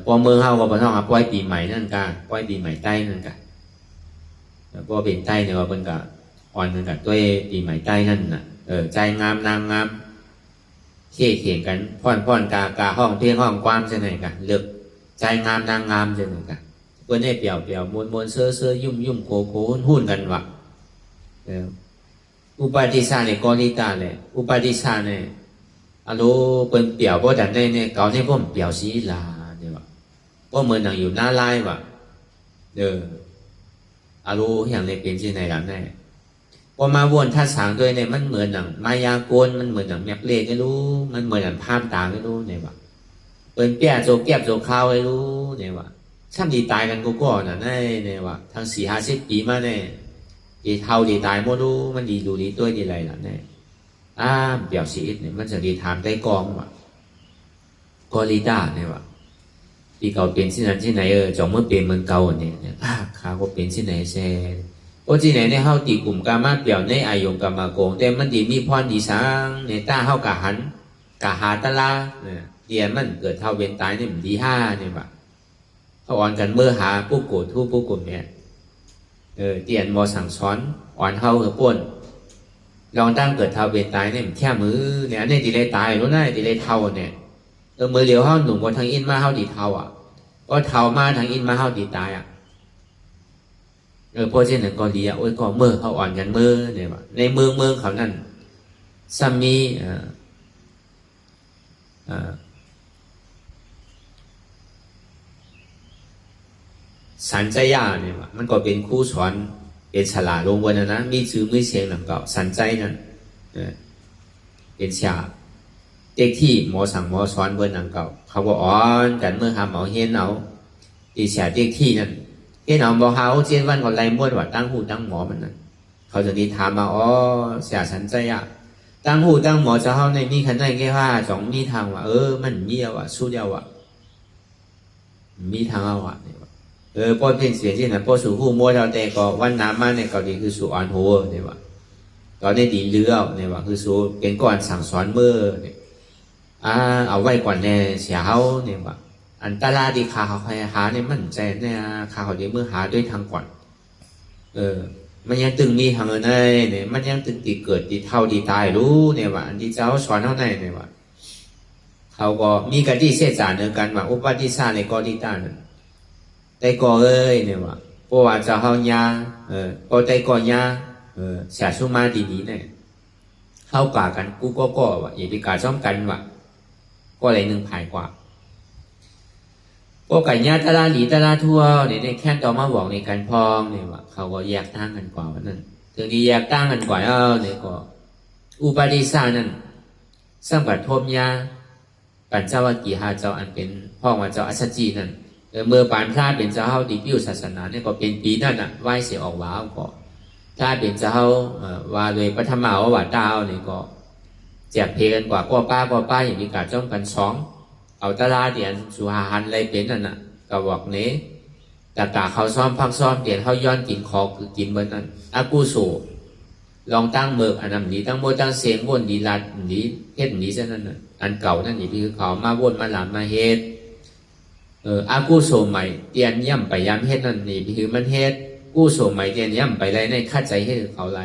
Speaker 3: พอเมืองเฮาก็บ่ต้องปล่อยปีใหม่นั่นกาปล่อยปีใหม่ใต้นั่นกะพอเป็นใต้เนี่ยว่าเปิ้นก็อ่อนกันกับตัวปีใหม่ใต้นั่นน่ะใจงามนางงามเขี่ยเขียงกันพ่อนกาห้องเพ่งห้องความใช่ไหมกะเลือกใจงามนางงามใช่ไหมกะเปิ้นให้เปี่ยวมวลเสื้อยุ่มโคหุ้นกันว่ะอุปาทิสาเนี่ยกอริตาเลยอุปาทิสาเนี่ยอโลเป็นเปี่ยวเพราะแต่เนี่ยเก่าเนี่ยพ่อเปี่ยวสีลาเนี่ยว่ะเพราะเหมือนหนังอยู่หน้าไล่ว่ะอโลอย่างในเป็นที่ไหนหลังเนี่ยพอมาวนท่าสางด้วยเนี่ยมันเหมือนหนังมายากลมันเหมือนหนังแมกเล่ไม่รู้มันเหมือนหนังภาพตาไม่รู้เนี่ยว่ะเป็นเปี้ยโจเก็บโจข้าวไม่รู้เนี่ยว่ะช่างดีตายกันก็น่ะเนี่ยว่ะทั้ง4-50 ปีมาเนี่ยดีเท่าดีตายโมดูมันดีดูดีตัวดีอะไรล่ะเนี่ยเปี่ยวชีวิตเนี่ยมันจะดีทามได้กองว่ะกอริตาเนี่ยว่ะปีเก่าเป็นที่นั้นที่ไหนจงเมื่อเป็นเมืองเก่าเนี่ยข้าก็เป็นที่ไหนแซ่โอ้ที่ไหนเนี่ยเฮาตีกลุ่มกามาเปี่ยวในอายงกามาโกงแต่มันดีมีพรดีสังเนี่ยตาเฮากะหันกะหาตะลาเนี่ยเดียมันเกิดเท่าเวนตายเนี่ยมันดี5เนี่ยว่ะเขาอ่อนกันเมื่อหาผู้โกรธผู้กลุ่มเนี่ยเตียนมอสั่งสอนอ่อนเฮาป่นลองตั้งเกิดเท่าเวนตายเนี่ยแค่มือเนี่ยอันนี้ตีเลยตายรู้นะตีเลยเท่าเนี่ยมือเดียวเฮาหนุ่มกว่าทางอินมาเฮาตีเท่าก็เท่ามาทางอินมาเฮาตีตายพอเช่นนั้นก็ดีโอ้ยก็มือเขาอ่อนกันมือเนี่ยว่ะในเมืองเขานั่นซัมมีสันใจยาเนี่ยว่ะมันก็เป็นครูสอนเป็นฉลาดลงวันนะมีชื่อมือเสียงหลังเก่าสันใจนั่นเป็นชาเด็กที่หมอสั่งหมอสอนเบอร์หลังเก่าเขาก็อ่อนกันเมื่อทำเอาเห็นเอาตีเสียเด็กที่นั่นเห็นเอาบอกเขาเจียนวันก่อนไรม้วนว่าตั้งหูตั้งหมอมันนั่นเขาจะดีถามมาเสียสันใจยาตั้งหูตั้งหมอจะเข้าในมีขันได้แค่ว่าสองมีทางว่ามันมีเอาว่ะสู้เดียวว่ะมีทางเอาว่ะพอเพ่งเสียที่นั่นพอสู่หูมัวเราแต่ก็วันน้ำมาเนี่ยก็ดีคือสู่อ่อนหัวเนี่ยว่ะตอนนี้ดีเลือกเนี่ยว่ะคือสู่เป็นก่อนสั่งสอนเมื่อเนี่ยเอาไว้ก่อนแน่เสียเขาเนี่ยว่ะ อันตราดีขาเขาหาเนี่ยมันใจเนี่ยขาเขาเดี๋ยวมือหาด้วยทางก่อนมันยังตึงมีทางในเนี่ยมันยังตึงตีเกิดตีเท่าดีตายรู้เนี่ยว่าอันที่เจ้าสอนเท่าไหนเนี่ยว่าเขาก็มีกันที่เสียจานเดียวกันว่าอุปติสาในกอดีตานั่นได้กอเนี่ยว่าเพราะว่าเจ้าเฮายาก็ได้กอยาเสียสุมาดีนี้เนี่ยเข้ากากันกูก็ว่าอย่าไปกาซ้อมกันว่าก็อะไรหนึ่งภายกว่าพวกไก่ย่าตะลาหลีตะลาทั่วเนี่ยในแค่ต่อมาบอกในการพองเนี่ยว่าเขาก็แยกตั้งกันกว่าวันนั้นถึงที่แยกตั้งกันกว่าเนี่ยก็อุปาทิสานั่นสร้างปัตทมยาปัญจวัคคีย์หาเจ้าอันเป็นพ่อว่าเจ้าอัศจีนั่นเมื่อปานพระเป็นเจ้าเฮาดีพิวศาสนาเนี่ยก็เป็นปีนั่นน่ะไหวเสียออกว้าวก็ถ้าเป็นเจ้าเฮาว่าโดยปฐมว่าดาวเนี่ยก็แจกเพลกันกว่าก็ป้าอย่างมีการจ้องกันสองเอาตลาเดียนสุหาหันอะไรเป็นนั่นน่ะก็บอกเนี้แต่ตาเขาซ้อมพักซ้อมเดียนเขาย้อนกินคอคือกินเบนนั้นอากูโสลองตั้งเมือกอันนั้นดีตั้งโมตั้งเสียงวนดีลัดดีเฮ็ดดีซะนั่นน่ะอันเก่านั่นนี่คือเขามาวนมาหลานมาเฮ็ดอากูโสใหม่เตียนย่ำไปย้ำเฮ็ดนั่นนี่คือมันเฮ็ดกู้โสใหม่เตียนย่ำไปไรในคาดใจให้เขาไร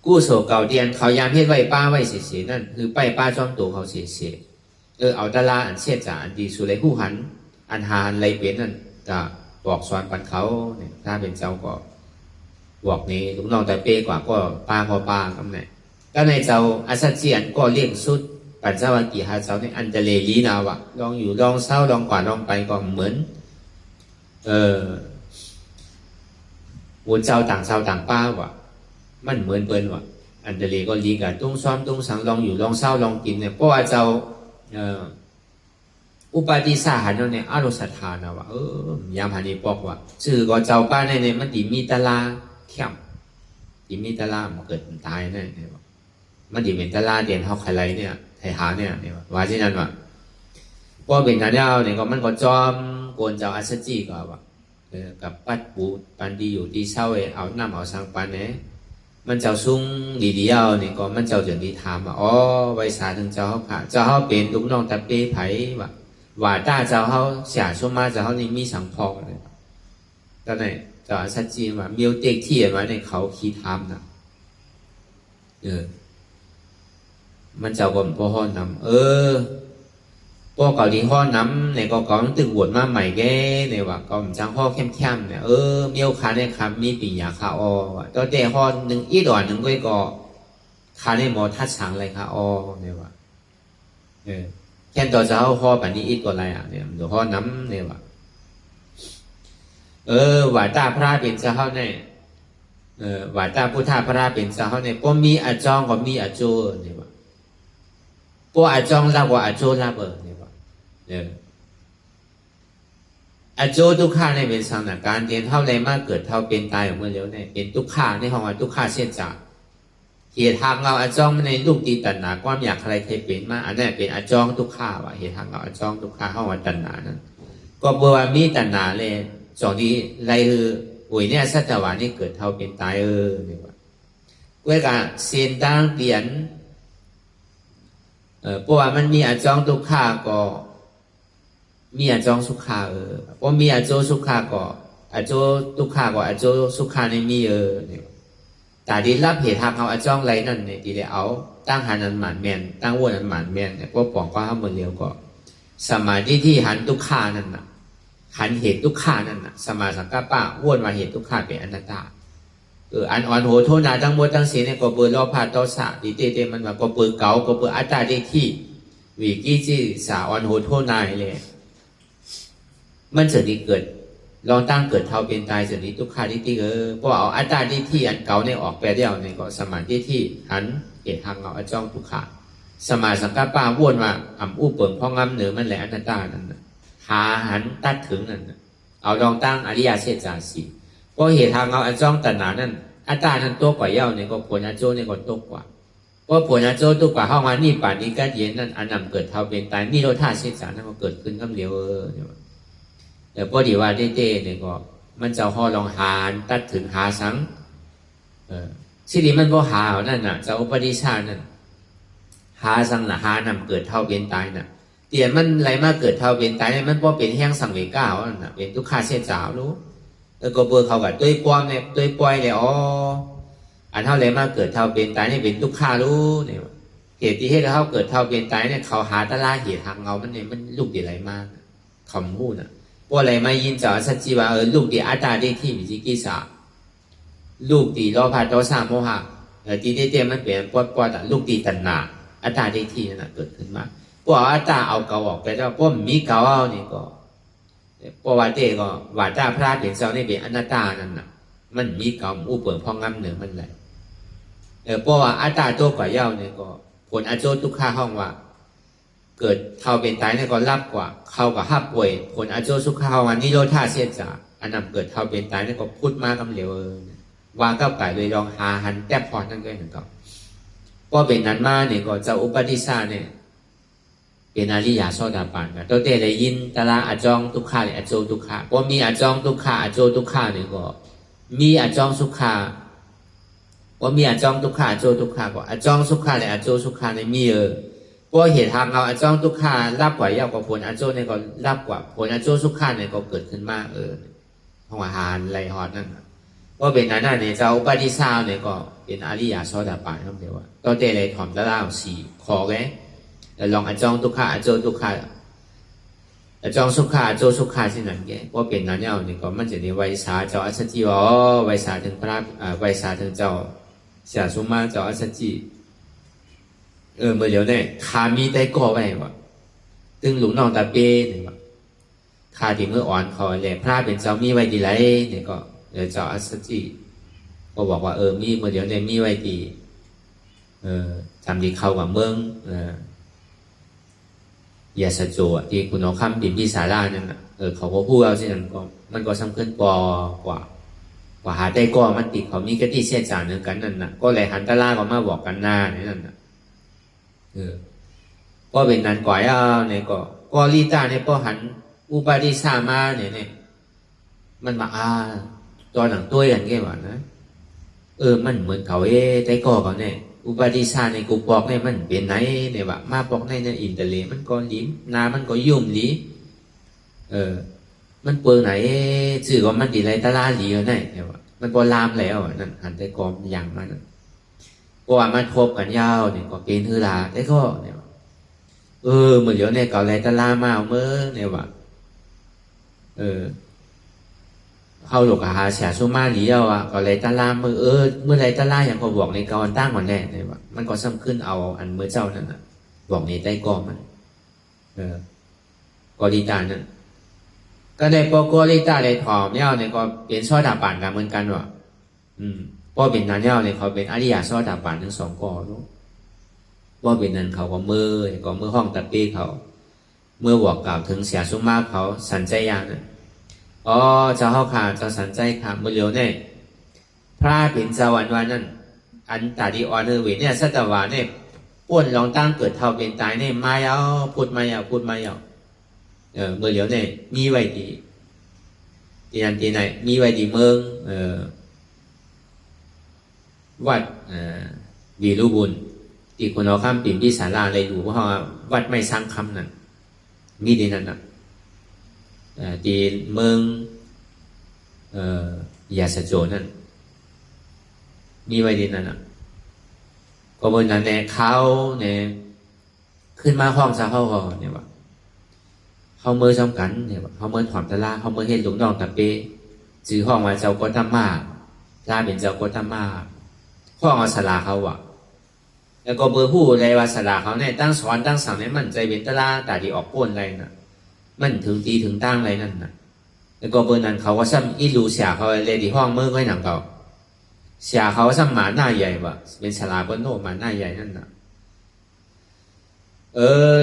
Speaker 3: กู้โสเก่าเตียนเขาย้ำเฮ็ดไว้ป้าไว้เสียนั่นคือไปป้าจ้อมตัวเขาเสียเอาตลาอันเสียจ่าอันดีสุเลยผู้หันอันหาอันไรเป็นนั่นจะบอกสอนปันเขาเนี่ยถ้าเป็นเจ้าก็บอกนี้ลูกน้องแต่เป้กว่าก็ป้าคำไหนก็ในเจ้าอาซาเจียนก็เลี้ยงสุดปัญจวัคคีย์หาเจ้าในอันเจเลลีนาวะลองอยู่ลองเศร้าลองกว่าลองไปก็เหมือนวนเจ้าต่างป้าวะมันเหมือนเปิ้นวะอันเจเลก็ลีกันตุ้งซ้อมตุ้งสังลองอยู่ลองเศร้าลองกินเนี่ยเพราะว่าเจ้าอุปาทิสาหันเนี่ยอารมณ์ศรัทธานะว่ายามหันนี่บอกว่าชื่อก็เจ้าป้าในมันดีมีตลาเข้มดีมีตลามันเกิดตายเนี่ยมันดีเป็นตลาเด่นเขาใครเนี่ยไทยหาเนี่ยว่าเช่นนั้นว่าพอเป็นการเดียวเนี่ยก็มันก็จอมโกนเจ้าอัศจีก็ว่ากับปัดปูปันดีอยู่ที่เศร้าเอาน้ำเอาสังปันเนี่ยมันเจ้าซุ้งดีเดียวเนี่ยก็มันเจ้าเดือดดีถามว่าไว้สาถึงเจ้าเขาค่ะเจ้าเขาเป็นลูกน้องตะเป้ไผ่ว่าต้าเจ้าเขาเสียชมาเจ้าเขานี่มีสังพองเลยตอนไหนเจ้าชัดเจนว่ามีเด็กที่มาในเขาขี้ทำนะมันเจ้าก็พ่อห้อนำพวกเก่าที่ห้อน้ำเนี่ยก็มันตึงบวชมาใหม่แกเนี่ยว่าก็จังห้อเข้มๆเนี่ยมีโอกาสเนี่ยครับมีปียาคาว่าตอนเด็กห้อหนึ่งอีดอนหนึ่งก็คาในหมอทัดฉางอะไรคาเนี่ยว่าแค่ตัวเจ้าห้อแบบนี้อีกตัวอะไรเนี่ยเดี๋ยวห้อน้ำเนี่ยว่าว่าตาพระเป็นเจ้าเนี่ยว่าตาพุทธพระเป็นเจ้าเนี่ยก็มีอาจองก็มีอาโจเนี่ยว่าพวกอาจองรับว่าอาโจรับเนี่ยอาโจทุกข้าในเป็นสถานการณ์เตียนเท่าไรมากเกิดเท่าเป็นตายออกมาแล้วเนี่ยเป็นทุกข้าในห้องว่าทุกข้าเช่นจ่าเหตุทางเราอาจองในลูกตีตัณหาความอยากอะไรเคยเป็นมาอันนี้เป็นอาจองทุกข้าว่ะเหตุทางเราอาจองทุกข้าห้องว่าตัณหานั้นก็เบอร์ว่ามีตัณหาเลยจองที่ไรเนี่ยสัตวานี่เกิดเท่าเป็นตายเนี่ยว่าเว้ยกันเสียนตั้งเปลี่ยนเพราะว่ามันมีอาจองทุกข้าก็มีอาจองสุขาเพราะมีอาโจสุขาก็อาโจทุกขาก็อาโจสุขาในมีเนี่ยแต่ที่รับเหตุทางเอาอาจองไรนั่นเนี่ยที่ได้เอาตั้งหันอันหมันแมนตั้งวนอันหมันแมนเนี่ยพวกป่องก็ห้ามมือเลี้ยวก็สมาธิที่หันทุกขานั่นน่ะหันเหตุทุกขานั่นน่ะสมาสังกัปปะวนมาเหตุทุกขาเป็นอนัตตาอันอ่อนโหโทนาทั้งหมดทั้งสิ้นเนี่ยก็เปิดรอพาโตสะดีเตมันว่าก็เปิดเก่าก็เปิดอัตตาได้ที่วิกิจิสาอ่อนโหโทนาเลยมันจะดีเกิดลองตั้งเกิดเท่าเป็นตายจะดีทุกขาที่เพราะเอาอัตตาที่อันเก่าเนี่ยออกไปเดียวเนี่ยก็สมาธิที่หันเหตุทางเราจ้องทุกขาสมาสังกัปปะวนมาอู้เปิงพ่องำเหนือมันแหละอนัตตานั่นหาหันตัดถึงนั่นเอาลองตั้งอริยเชษฐาสีเพราะเหตุทางเราจ้องตัณหานั่นอัตตานั้นตัวกว่าเย้าเนี่ยก็ผลอาโจเนี่ยก็ตกกว่าเพราะผลอาโจตัวกว่าเข้ามานี่ป่านนี้ก็เย็นนั่นอันนำเกิดเท่าเป็นตายนี่เราท่าเชษฐานั่นก็เกิดขึ้นคำเดียวแต่พอดีว่าเต้เนี่ยก็มันจะห่อลองหานตัดถึงหาสังสิ่งนี้มันก็หาเอานั่นน่ะจะอุปนิชานั่นหาสังน่ะหานำเกิดเท่าเป็นตายน่ะ เตียนมันไหลมาเกิดเท่าเป็นตายเนี่ยมันบ่เป็นแห้งสังเวก้าวนั่นน่ะเป็นทุกขาเสียจาวรู้แล้วก็เบอร์เขากับด้วยความเนี่ยด้วยปล่อยเลยอ๋ออันเท่าไหลมาเกิดเท่าเป็นตายเนี่ยเป็นทุกขารู้เนี่ยเหตุที่ให้เขาเกิดเท่าเป็นตายเนี่ยเขาหาตะลาเหตุทางเงามันเนี่ยมันลูกดีไหลมากคำพูดน่ะว่าไหลมายินจ่อสัจจิว่าลูกดีอัตตาได้ที่มีจิกิสาลูกดีโลภะโทสะโมหะที่เตี้ยมันเปลี่ยนปอดลูกดีตัณหาอัตตาได้ที่นั่นเกิดขึ้นมาพวกอัตตาเอาเก่าออกไปแล้วพวกมีเก่าเอานี่ก็พวกว่าเต้ก็ว่าตาพระเป็นเจ้านี่เป็นอนัตตานั่นน่ะมันมีเก่าอุปเปิดพองงำเหนือมันเลยพวกว่าอัตตาตัวกว่าเย้านี่ก็ผลอโจทุกข้าห้องว่าเกิดเท่าเป็นตายนี่ก็รับกว่าเข้ากับห้าป่วยผลอโจทุกข้าวันนี้โลธาเสียจ่าอันนั้นเกิดเท่าเป็นตายนี่ก็พูดมากำเหลววางกับไก่เลยลองหาหันแทบพอนั่นก็เหมือนกันพอเป็นนั้นมาเนี่ยก็จะอุปนิสัยเนี่ยเป็นอริยโสดาปันกันตัวเต้ได้ยินตละอจองทุกขาเลยอโจทุกขาพอมีอจองทุกขาอโจทุกขาเนี่ยก็มีอจองสุขาพอมีอจองทุกขาอโจทุกขาก็อจองสุขาเลยอโจสุขาเนี่ยมีพอเหตุทางเราอจองทุกขารับกว่ายาวกว่าผลอโจเนี่ยก็รับกว่าผลอโจสุขาเนี่ยก็เกิดขึ้นมาห้องอาหารไรหอดนั่นว่าเป็นนั้นเนี่ยเจ้าอุปนิสัยเนี่ยก็เป็นอริยโสดาปันครับเดี๋ยวว่าตัวเต้เลยถอมตละสี่ขอไงลองอจองทุกขาอโจทุกขาอจองสุขาอโจสุขาที่นั่นแกว่าเป็นนั้นเนี่ยก็มันจะในไวสาเจ้าอัศจิไวสาถึงพระไวสาถึงเจ้าเสียสุมาเจ้าอัศจิเมื่อเดี๋ยวเนี่ยขามีได้ก่อไว้ว่าตึงหลุมนองตาเป้เนี่ยว่าขาที่เมื่ออ่อนคอเลยพระเป็นเจ้ามีไว้ดีไรเนี่ยก็เจ้าอัศจิก็บอกว่ามีเมื่อเดี๋ยวเนี่ยมีไว้ดีทำดีเข้ากับเมืองยาสโจที่คุณเอาคำดิมที่สารานั่นน่ะเขาก็พูดเอาสิมันก็สำคัญกว่าหาได้ก็มันติดเขามีกติเสียจานเนื้อกันนั่นน่ะก็เลยหันตะล่าก็มาบอกกันหน้านี่นั่นน่ะก็เป็นนั้นก่อยเอาเนี่ยก็ลีตาเนี่ยก็หันอุปาทิสามาเนี่ยมันมาตัวหนังตัวอย่างเงี้ยว่านะมันเหมือนเขาได้ก็เขาเนี่ยอุปาทิสาในกูบอกเนี่ยมันเป็นไหนเนี่ยว่ามาบอกในนั่นอินเตอร์เลมันก็ลิ้มนามันก็ยุ่มลีมันเปิงไหนสื่อว่ามันดีไรตะลาหลีเนี่ยว่ามันก็ลามแล้วนั่นหันได้กอมอย่างมันก็ว่ามันคบกันยาวเนี่ยก็เป็นฮือลาได้ก็เนี่ยเหมือนเดี๋ยวเนี่ยเก่าไรตะลามาเมื่อเนี่ยว่าเขาหลกหาเสียสุมาหลีเอาก็ไรตะลาเมื่อไรตะลาอย่างก็บอกในกอนตั้งก่อนแน่เนี่ยว่ามันก็ซ้ำขึ้นเอาอันเมื่อเจ้านั่นน่ะบอกในใต้กอมันกอลิตานั่นก็ได้พอกอลิตาเลยถอมเนี่ยเนี่ยก็เป็นโสดาปันกันเหมือนกันว่ะพอเป็นนั้นเนี่ยเนี่ยเขาเป็นอริยโสดาปันทั้งสองกอรู้พอเป็นนั้นเขาก็เมื่อห้องตะปีเขาเมื่อบอกกล่าวถึงเสียสุมาเขาสันใจยานั่นเจ้าเข้าขาเจ้าสันใจขาเมื่อเร็วเนี่ยพระเป็นเจ้าวันนั่นอันตาดีออนเวเนี่ยสัตวาเนี่ยป้วนลองตั้งเกิดเท่าเป็นตายเนี่ยมายาวพูดมายาวเมื่อเร็วเนี่ยมีไว้ดีที่นั่นที่ไหนมีไว้ดีเมืองวัดวีรุบุญที่คุณเอาข้ามปิ่มที่ศาลาเลยอยู่เพราะวัดไม่สร้างคำนั่นมีดีนั่นน่ะที่เมืองยาสโจนั่นมีไว้ดีนั่นน่ะก็บนนั้นเนี่ยเขาเนี่ยขึ้นมาห้องซาเขาก็เนี่ยว่าเขาเมื่อจำกันเนี่ยว่าเขาเมื่อถอมตะลาเขาเมื่อเห็นหลวงดองตะเปจื้อห้องมาเจ้าโกตัมมาลาเป็นเจ้าโกตัมมาห้องเอาสลาเขาว่ะแล้วก็เบอร์ผู้ในว่าสลาเขาเนี่ยตั้งสอนตั้งสั่งเนี่ยมันใจเป็นตะลาแต่ที่ออกป้นอะไรน่ะมันถึงตีถึงตั้งอะไรนั่นน่ะแล้วก็เบอร์นั้นเขาก็ซ้ำอีรูเสียเขาเลยที่ห้องเมื่อก็หนังเขาเสียเขาซ้ำหมาหน้าใหญ่ว่ะเป็นสลาบนโนหมาหน้าใหญ่นั่นน่ะ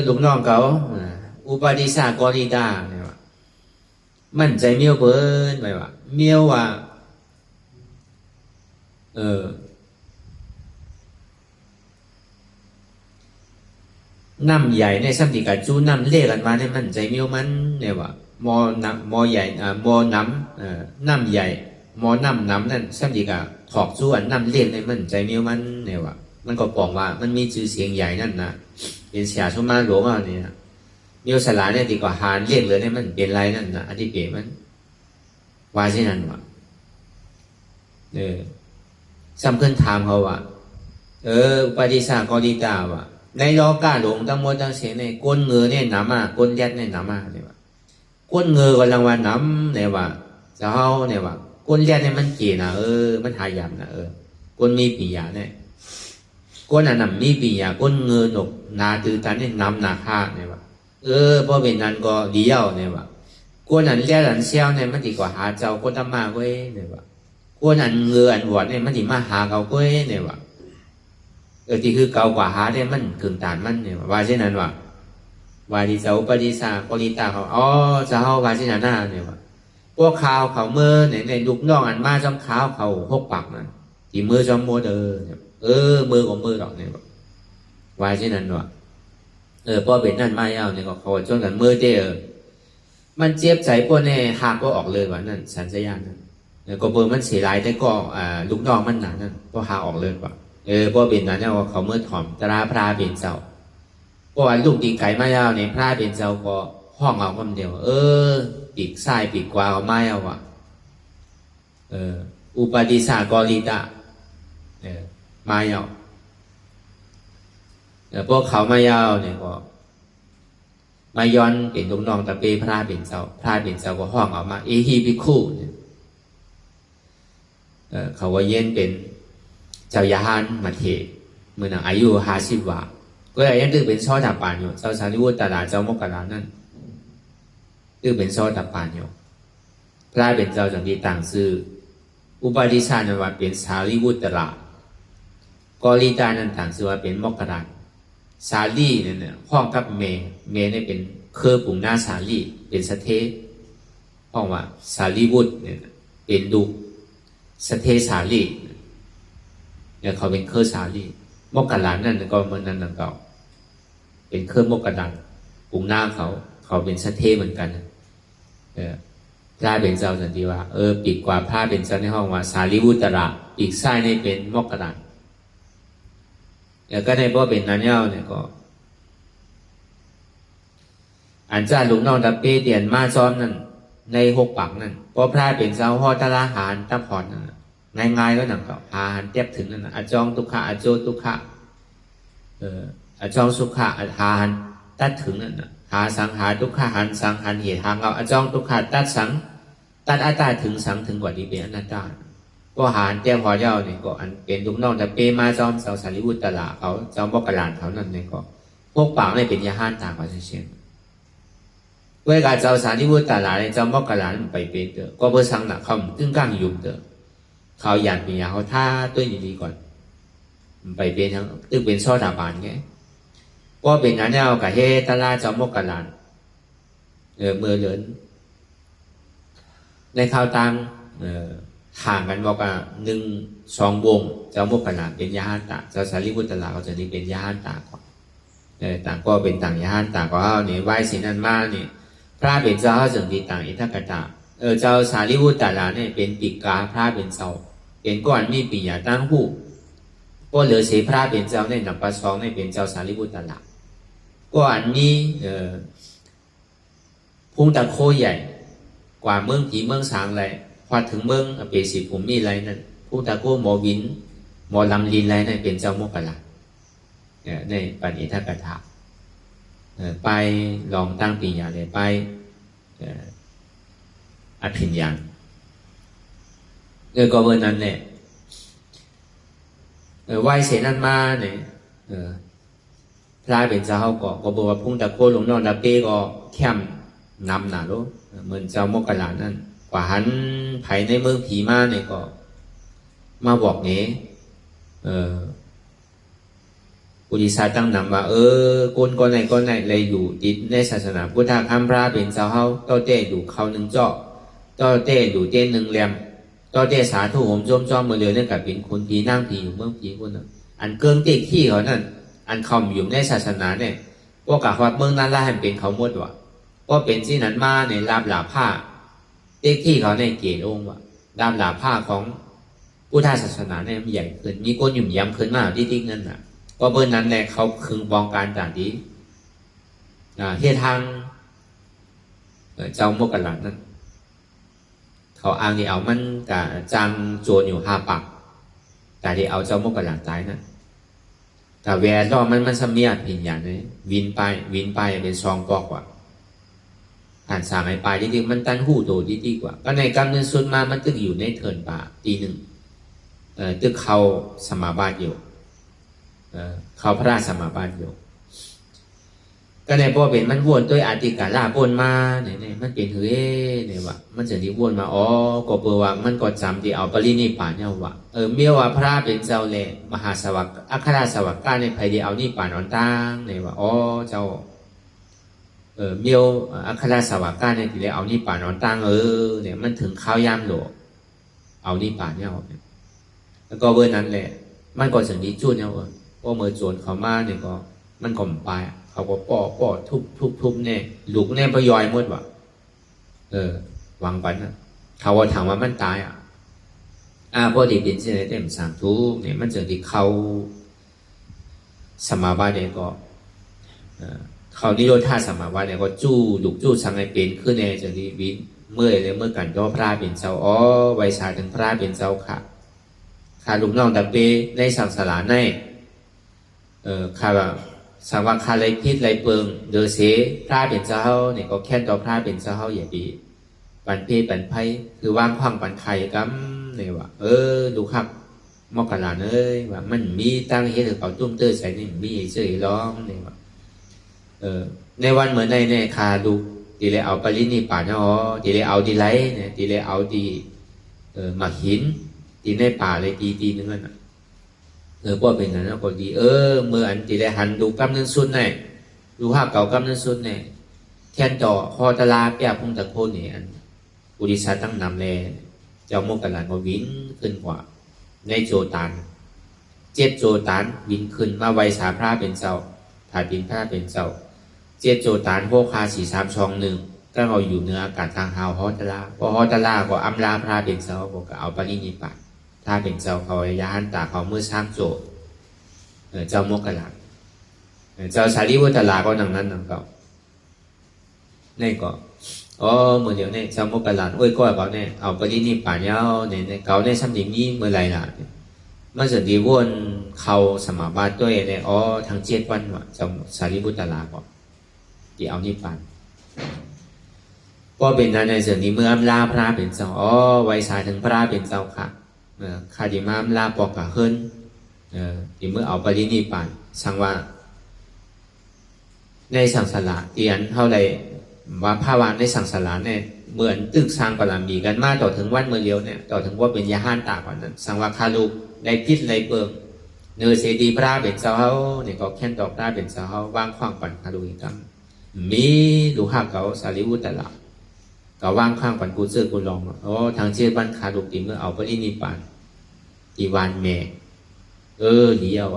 Speaker 3: ลูกน้องเขาอุปาทิสากอริดาเนี่ยว่ามันใจเมียวเบิ้ลไปว่าเมียวว่าน้ำใหญ่ในสัมติกาจูน้ำเล่กันมาเนี่ยมันใจเมียวมันเนี่ยว่ามอใหญ่มอน้ำน้ำใหญ่มอน้ำนั่นสัมติกาถอกจูอันน้ำเล่ในมันใจเมียวมันเนี่ยว่ามันก็บอกว่ามันมีชื่อเสียงใหญ่นั่นนะเป็นเสียชุมาหลวงเนี่ย มีสลาเนี่ยดีกว่าหารเรียกเลยเนี่ยมันเป็นไรนั่นนะอธิเปมันว่าเช่นนั้นวะซ้ำขึ้นถามเขาว่าปฏิสากริตาวะในโลกาหลงตั้งหมดตั้งเสียในก้นเงือเนี่ยหนามากก้นยัดเนี่ยหนามากเนี่ยวะก้นเงือกับรางวัลน้ำเนี่ยวะจะเฮาเนี่ยวะก้นยัดเนี่ยมันเกี่ยนะมันหายำนะก้นมีปียาเนี่ยก้นอันนั้นมีปียาก้นเงือหนกนาตือตันเนี่ยน้ำนาคาเนี่ยวะพอเป็นนั้นก็เดียวเนี่ยวะก้นอันแย่อันเชี่ยวเนี่ยมันดีกว่าหาเจ้าก้นตามมาเว้ยเนี่ยวะก้นอันเงืออันหวานเนี่ยมันดีมาหาเขาเว้ยเนี่ยวะที่คือเก่ากว่าหาได้มันกึ่งตานมันเนี่ยว่าเช่นนั้นว่าที่เจ้าปฏิสากริตาเขาจะเฮาว่าเช่นนั้นเนี่ยว่าพวกข่าวเขาเมื่อในลูกน้องอันมาจอมขาวเขาหกปักนั่นที่มือจอมโมเดมือของมือดอกเนี่ยว่าเช่นนั้นพอเป็นนั่นมาเอาเนี่ยเขาจนกันมือมันเจ็บใจพวกเนี่ยหากก็ออกเลยว่านั่นสัญญาณนั่นก็เบอร์มันเสียหลายแต่ก็ลูกน้องมันหนานั่นก็หาออกเลยว่าพอเป็นนั้นเนี่ยเขาเมื่อถ่อมตราพระเป็นเจ้าเพราะว่าลูกตีไก่มาเอาเนี่ยพระเป็นเจ้าก็ห้องเอาคำเดียวปีกซ้ายปีกขวาเอาไม่เอาอุปติสากริตะมาเอาพวกเขามาเอาเนี่ยก็มาย้อนเป็นลูกน้องตะเปพระเป็นเจ้าก็ห้องเอามาฮิภิกขุเนี่ยเขาว่าเย็นเป็นเจ้ายาฮันมาเทเมื่อนั้นอายุ50 ว่าก็ยังดื้อเป็นซ้อดับปานอยู่เจ้าสารีวุตระเจ้ามกรานั่นดื้อเป็นซ้อดับปานอยู่พระเป็นเจ้าจังดีต่างซื้ออุปาทิชานันว่าเป็นสารีวุตระกอริตานั้นต่างซื้อว่าเป็นมกราสาลีเนี่ยห้องกับเมเนี่ยเป็นเครือปุ่งหน้าสาลีเป็นสเทห้องว่าสารีวุตเนี่ยเป็นดุสเทสาลีเนี่ยเขาเป็นเครือสาลีมกรานั่นก็เหมือนนั่นนั่นก็เป็นเครือมกราปุ่งหน้าเขาเป็นสเทเหมือนกันพระเป็นเจ้าสันติว่าปีกกว่าพระเป็นเจ้าในห้องว่าสารีวุตระปีกซ้ายนี่เป็นมกราก็ในบ่เป็นนั้นเนี่ยก็อันจ้าลุงน้องตะเปเตียนมาซ้อมนั่นใน6 ปักนั่นเพราะพระเป็นเจ้าห่อตะลาหารตะพรนั่นง่ายๆก็หนังก็หาหันเทียบถึงนั่นอจองทุกขะอโจทุกขะอจองสุขะหาหันตัดถึงนั่นหาสังหาทุกขะหันสังหันเหตุหางเอาอจองทุกขะตัดสังตัดอัตตาถึงสังถึงกว่านี้เป็นอนัตตาก็หาเทียบพอเจ้าเนี่ยก็อันเป็นลูกน้องแต่เปมาจอมเสาสารีวุตระเขาจอมบอกกระลานเขานั่นเนี่ยก็พวกปากเนี่ยเป็นยาห้านต่างกว่าเช่นเวลาเจ้าสารีวุตระเนี่ยจอมบอกกระลานไปเป็นเถอะก็เพื่อสังหนักเขาตึ้งก้างยุ่งเถอะเขาหยาดมียาเขาท่าตัวดีๆก่อนไปเป็นทั้งตึกเป็นซ้อดาบานไงก็เป็นนั้นเนี่ยกับเฮตลาจอมบอกกระลานเมื่อเลินในข่าวตังห่างกันบอกว่า1-2 วงเจ้ามุกขลาเป็นยาฮันตาเจ้าสารีวุตระเขาจะนี่เป็นยาฮันตาก่อนต่างก็เป็นต่างยาฮันตาก็เอาเนี่ยไหวสินันมาเนี่ยพระเป็นเจ้าเขาจึงดีต่างอิทธิกตาเจ้าสารีวุตระเนี่ยเป็นปีกาพระเป็นเจ้าเป็นก้อนมีปียาตั้งหูก็เหลือเสียพระเป็นเจ้าในหนับประซองในเป็นเจ้าสารีวุตระก้อนนี้พุ่งตะโคใหญ่กว่าเมืองผีเมืองสางเลยพอถึงเมืองเปสิผมมีอะไรนั่นผู้ตะโกหมอวินหมอลำลินอะไรนั่นเป็นเจ้ามกราในปัญญาทักถาไปลองตั้งปีญาเลยไปอภิญญาก็เมื่อนั้นเนี่ยไหวเสนันมาเนี่ยพระเป็นเจ้าก็บอกว่าพุ่งตะโกหลวงนอนตะเป้ก็แคมนำหนาลูเหมือนเจ้ามกรานั่นกว่าหันไผในเมืองผีมาเนี่ยก็มาบอกเนี้ปุริสาตั้งนำว่าคนไหนเลยอยู่ติดในศาสนาพุทธะคัมพระเป็นเจ้าเฮาต้อเต้ดูเขา1 เจาะต้อเต้ดูเต้1 เหลี่ยมต้อเต้สาธุโหมจ้อมมือเรือเนี่ยกับเป็นคนผีนั่งผีอยู่เมืองผีคนนั้นอันเกิงเต็กที่เขานั่นอันเขาอยู่ในศาสนาเนี่ยพวกกะวัดเมืองนั้นละให้เป็นเขาหมดว่ะก็เป็นที่นั้นมาในลาบหลาผ้าเต็กที่เขาในเกศองค์ว่ะลาบหลาผ้าของพุทธศาสนาเนี่ยใหญ่ขึ้นมีคนหยุ่มย้ำขึ้นมากที่นั่นน่ะก็เบอร์นั้นแหละเขาคึงบองการต่างดี เฮ็ดทางเจ้ามกกะหลัดนั่นเขาอ้างที่เอามันกับจางโจรอยู่5 ปักแต่ที่เอาเจ้ามกกะหลัดตายนั่นแต่แวร์ก็มันสมียดผินอย่างนี้วินไปเป็นซองปอกว่าผ่านสามไอ้ปลายที่มันตันหูโตดีกว่าก็ในกำเนิดสุดมามันตึกอยู่ในเทินป่าตีหนึ่งตึกเขาสมาบาทอยู่เขาพระราชสมาบาทอยู่ก็ในพอเป็นมันวนด้วยอาติกาลาบวนมาเนี่ยมันเป็นเฮ้เนี่ยว่ามันจะที่วนมาก็เปว่ามันก็จำที่เอาปรินิพพานเนี่ยว่าเมียว่าพระเป็นเจ้าแหละมหาสวัสดิ์อัครสวัสดิ์ก้าในภัยที่เอานิพพานอ่อนตั้งเนี่ยว่าเจ้าเมียวอัครสวัสดิ์ก้าในที่เลยเอานิพพานอ่อนตั้งเนี่ยมันถึงข้าวยามโหลเอานิพพานเนี่ยแล้วก็เบอร์นั้นแหละมันก็สันนิจุดเนี่ยว่าเมื่อโจรเขามาเนี่ยก็มันก็ไปเขาก็ป้อทุบเนี่ยลูกเนี่ยไปย่อยหมดว่ะวางไปนะเขาว่าถามว่ามันตายพอดีเป็นเช่นเต็ม3 ทุกเนี่ยมันจะที่เขาสมาบาเนี่ยก็เขานิโรธาสมาบาเนี่ยก็จู้สังไอเป็นขึ้นในจะที่วินเมื่อกันก็พระเป็นเจ้าไวยสาถึงพระเป็นเจ้าค่ะลูกน้องตะเปในสังสารในค่ะสังวาคาไรพิษไรเปิงเดอเสพระเป็นเจ้าเนี่ยก็แค่ต่อพระเป็นเจ้าอย่าดีปันเพปันไพ่คือว่างคว่างปันไข่กัมเนี่ยว่าดูครับมอกกะลาว่ามันมีตั้งเหตุเขาตุ้มเตอร์ใส่นี่มีเฉยร้องเนี่ยว่าในวันเหมือนในคาดูดีเลยเอาปรินิพพานดีเลยเอาดีไรเนี่ยดีเลยเอาดีมาหินดีในป่าเลยดีนึงนั่นพวกเป็นนั้นก็ดีเมื่ออันที่ได้หันดูกำเนิดสุดเนี่ยดูภาพเก่ากำเนิดสุดเนี่ยแทนต่อคอตลาเปียพุงตะโคนเนี่ยอุดิศาตั้งนำเลยเจ้ามกกะลานก็วิ่งขึ้นกว่าในโจตาน7 โจตานวิ่งขึ้นมาไวสาพระเป็นเจ้าถ่ายปินพระเป็นเจ้า7 โจตานโภคา4 3 2 1ก็เราอยู่เหนืออากาศทางฮาวฮอตลาพอฮอตลาก็อำลาพระเป็นเจ้าก็เอาปรินิพพานถ้าเป็นเจ้าเขายาหันตาเขาเมื่อสร้างโจเจ้ามกกะลาเจ้าสารีวุตลาก็ดังนั้นก็นี่ก็เมื่อเดี๋ยวเนี่ยเจ้ามกกะลาก็เขาเนี่ยเอาปรินิพพานเนี่ยเขาเนี่ยซ้ำอย่างนี้เมื่อไรล่ะมันจะดีวนเขาสมาบาทด้วยเนี่ยทั้ง7 วันว่ะเจ้าสารีวุตลาก็ที่เอานิพพานก็เป็นนั้นในส่วนนี้เมื่ออำลาพระเป็นเจ้าไวยสาถึงพระเป็นเจ้าค่ะข้าดีมามลาปอกกะเฮิรนที่เมื่อเอาปรินิพพานสังว่าในสังสารเตียนเท่าไรว่าภาวะในสังสารเนี่ยเหมือนตึกสร้างปรามีกันมาต่อถึงวันเมื่อเลี้ยวเนี่ยต่อถึงว่าเป็นยาห้านตากว่านั้นสังว่าคาลูกในพิษในเปิงเนื้อเสดีพระเป็นเจ้าเขาเนี่ยก็แค่นตอกพระเป็นเจ้าเขาว่างขว้างปันคาลูกกันมีดูหักเขาสารีวุตละก็ว่างข้างปันกูเจอกูลองทาง7 วันคาลูกติเมื่อเอาปรินิพพานอีวันเมเดียว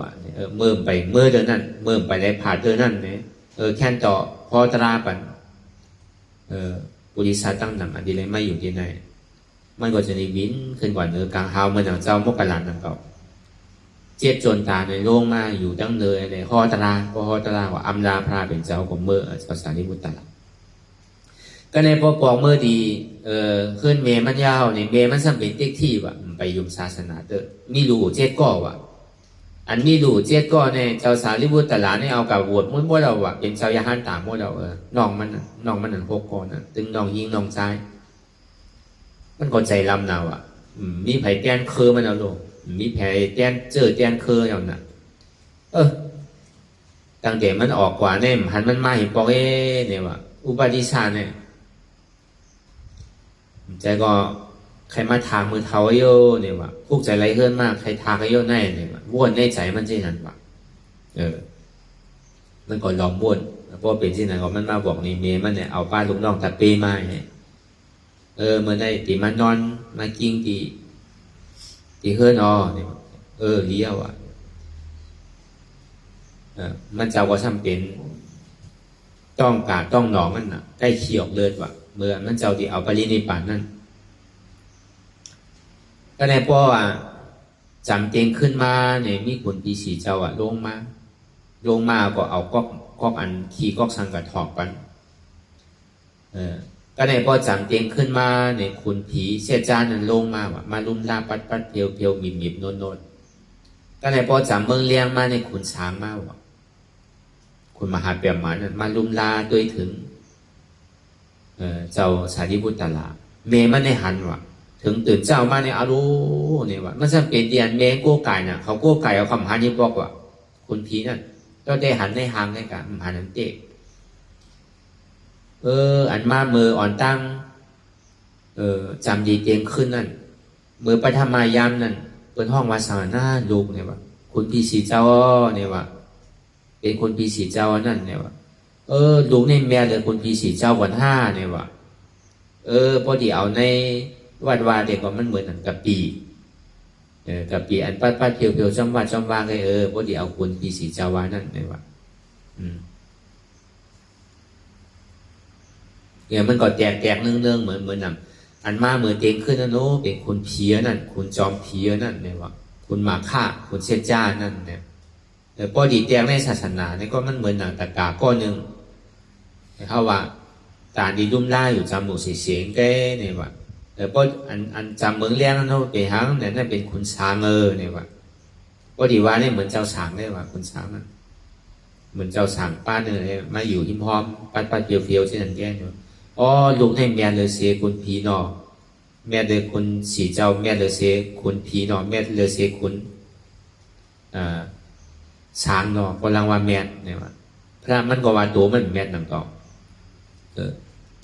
Speaker 3: เมื่อไปเมื่อเดือนนั้นเมื่อไปได้ผ่าเดือนนั้นเนี่ยแค่ต่อพอตราปันปุริสาตั้งหนังอันดีเลยไม่อยู่ที่ไหนมันก็จะนิวินขึ้นกว่าเนื้อกลางเฮาเมื่อหนังเจ้ามกกะลานนั่นก็7 โจรตาในโลงมาอยู่ตั้งเลยในพอตราว่าอำลาพระเป็นเจ้าของเมื่อภาษาลิมุตตะก็ในพอปองเมื่อดีขึ้นเมมันยาวเนี่ยเมมันสัมเป็นเต็กที่ว่ะไปยุมศาสนามีรู7 ก้อว่ะอันมีรู7 ก้อเนี่ยเจ้าสารีบุตรตลาเนี่ยเอากับวดมุ่งเราว่ะเป็นเจ้ายาหันตามมุ่งเราน้องมันนั่น6 ก้อนตึงน้องยิงน้องชายมันก็ใจลำเรามีไผ่แตนเคอมันเอาลงมีไผ่แตนเจอแตนเคออย่างนั้นตั้งแต่มันออกกว่าเนี่ยหันมันมาเห็นปอกเนี่ยว่ะอุปาทิชาเนี่ยใจก็ใครมาทางมือเท้าโยเนี่ยว่ะพวกใจไรเฮิรนมากใครทางโยแน่เนี่ยว่ะบ้วนในใจมันเช่นนั้นว่ะมันก็ลองบ้วนเพราะเป็นที่ไหนก็มันมาบอกนี่เมย์มันเนี่ยเอาป้าลูกน้องตะเปมาเนี่ยเมื่อได้ตีมันนอนมากิ้งตีเฮิรนเนี่ยเลี้ยวมันเจ้าก็ทำเป็นต้องกาต้องหนองมันน่ะได้เขียวเลือดว่ะเมื่อมันเจ้าที่เอาปรินิพพานนั่นก็ในพ่อจำเต็งขึ้นมาเนี่ยมีคนปี4 เจ้าลงมาก็เอาก๊อก อกอันขี่กอกสังกัดถอกกันก็ในพอจำเตียงขึ้นมาในคุณผีเสียจานนั้นลงมาว่ะมาลุมลาปัดเพียวเพียวหมิบโนนก็ในพอจำเมืองเลี้ยงมาในคุณช้างมาว่ะคุณมหาเปียมหมานั้นมาลุมลาด้วยถึงเจ้าสารีบุตรลาเมมันในหันว่ะถึงตื่นเจ้ามาในอารุเนี่ยว่ะมันจะเป็นเดียนเมโก้ไก่น่ะเขาโก้ไก่เอาคำหันยี่บอกว่าคุณผีนั่นก็ได้หันในหางในการหันนั่นเตะอันมามืออ่อนตั้งจำดีเตียงขึ้นนั่นมือปฐมายามนั่นเป็นห้องวาสานาลูกเนี่ยว่ะคุณพี่สีเจ้าเนี่ยว่ะเป็นคุณพี่สีเจ้านั่นเนี่ยว่ะลูกในแม่เลยคุณพี่สีเจ้าวันห้าเนี่ยว่ะพอดีเอาในวัดวาเด็กก็มันเหมือนหนังกะปีกะปีอันปัดเพียวๆจอมวางเลยพอดีเอาคุณพี่สีเจ้าวานั่นเนี่ยว่ะเนี่ยมันก็แตกเรื่องเหมือนนั่นอันมาเหมือนเต็งขึ้นนะโน้เป็นคุณเพียนั่นคุณจอมเพียนั่นเนี่ยว่ะคุณมาฆ่าคุณเชษจ้านั่นเนี่ยพอดีแตกในศาสนาเนี่ยก็มันเหมือนหนังตะกาก้อนหนึ่งเขาว่าตาดีดุ้มล่าอยู่จำหมูเสียงแกเนี่ยว่ะพออันจำเมืองเลี้ยงนั่นเขาไปหางเนี่ยนั่นเป็นคุณช้างเนี่ยว่ะพอดีว่าเนี่ยเหมือนเจ้าช้างเลยว่ะคุณช้างนั่นเหมือนเจ้าช้างป้าเนี่ยมาอยู่หิมพร้อมปัดเพียวๆเช่นนั้นแก่เนี่ยลูกให้แม่เลยเสียคุณผีนอแม่เลยคุณสีเจ้าแม่เลยเสียคุณผีนอแม่เลยเสียคุณช้างนอกำลังว่าแม่เนี่ยว่าพระมันก็ว่าตัวมันแม่หนังต่อ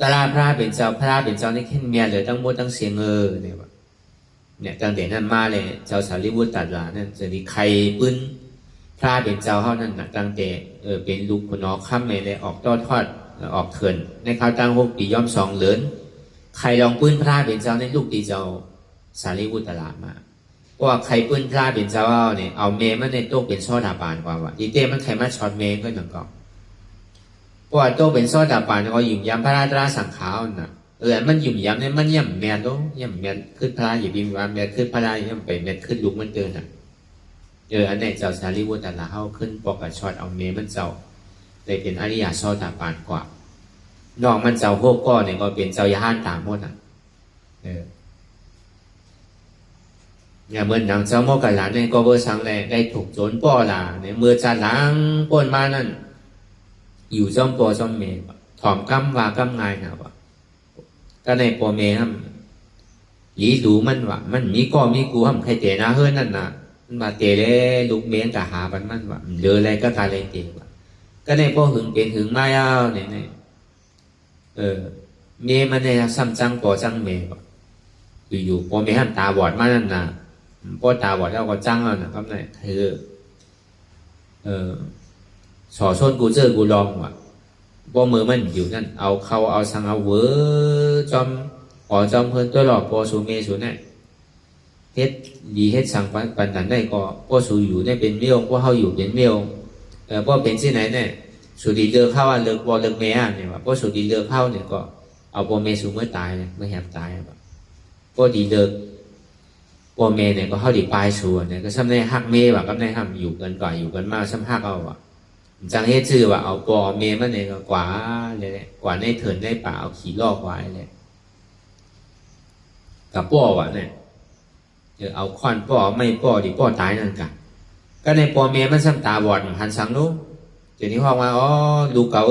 Speaker 3: ตลาพระเป็นเจ้าในขึ้นแม่เลยตั้งหมดตั้งเสียงเนี่ยว่าเนี่ยตั้งแต่นั้นมาเลยเจ้าสารีบุตรตัดลานั่นจะมีใครปื้นพระเป็นเจ้าเท่านั้นนะตั้งแต่เป็นลูกคนน้องข้ามเลยออกทอดออกเถินในข้าวตั้ง6 ปีย่อม2 เหริญใครลองปื้นพระเป็นเจ้าในลูกตีเจ้าสารีบุตรตลาดมาเพราะว่าใครปื้นพระเป็นเจ้าเนี่ยเอาเมมันในโต๊ะเป็นช่อดาบานกว่าดีเต้มันใครมาช็อตเมก็หนังกองเพราะว่าโต๊ะเป็นช่อดาบานก็หยุ่มย้ำพระราตราสังขารน่ะมันหยุ่มย้ำเนี่ยมันย่ำแมนโตย่ำแมนขึ้นพระอย่าบินว่าแมนขึ้นพระย่ำไปแมนขึ้นลุกมันเดินน่ะอันไหนเจ้าสารีบุตรตลาดเข้าขึ้นปอกกับช็อตเอาเมมันเจ้าเลยเป็นอริยช่อดาบานกว่านอกมันเจ้าพวกก้อนเนี่ยก็เป็นเจ้ายาห้านตามหมดเนี่ยเหมือนหนังเจ้าโมกหลานเนี่ยก็เบอร์สังแลได้ถูกโจรป้อหลาเนี่ยเมื่อจัดล้างป้นมานั่นอยู่จอมปอจอมเมย์ถ่อมกำว่ากำงายนะวะก็ในปอเมย์ฮัมหลีดูมันวะมันมีก็มีกูฮัมใครเตะนะเฮ้ยนั่นนะมันมาเตะเลยลูกเมย์กะหาบันมันวะเดืออะไรก็การเลยเตะวะก็ในปอหึงเป็นหึงไม่เอาเนี่ยเมย์มันเนี่ยซ้ำจังปอจังเมย์อยู่ปอเมย์ฮัมตาบอดมานั่นนะปอตาบอดแล้วก็จังแล้วนะครับเนี่ยสอชนกูเจอกูลองว่ะปอมือมันอยู่นั่นเอาเขาเอาสังเอาเวอจอมจอมเพิ่นตัวหลอกปอสูเมสูเนี่ยเฮ็ดดีเฮ็ดสังปันนั้นได้ก็ปอสูอยู่ได้เป็นเมี่ยวปอเขาอยู่เป็นเมี่ยวปอเป็นที่ไหนเนี่ยสุดีเลือกเข้าเลือกปอเลือกเมียเนี่ยว่าปอสุดีเลือกเข้าเนี่ยก็เอาปอเมสูเมื่อตายเนี่ยเมื่อแหบตายแบบปอดีเลือกปอเมเนี่ยก็เข้าดีปลายสูเนี่ยก็ซ้ำในหักเมว่ะก็ในห้ามอยู่กันก่อนอยู่กันมากซ้ำหักเอาว่ะจังเฮ็ดชื่อว่าเอาปอเมมันเนี่ยก็กว่าเลยแหละกว่าในเถินได้ป่าเอาขี่ลอกไว้เลยกับปอว่ะเนี่ยเอาค้อนปอไม่ปอดีปอตายนั่นกันก็ในปอเมมันซ้ำตาบอดหันสังนู้เดี๋ยวนี้ห้องว่าลูกเก่า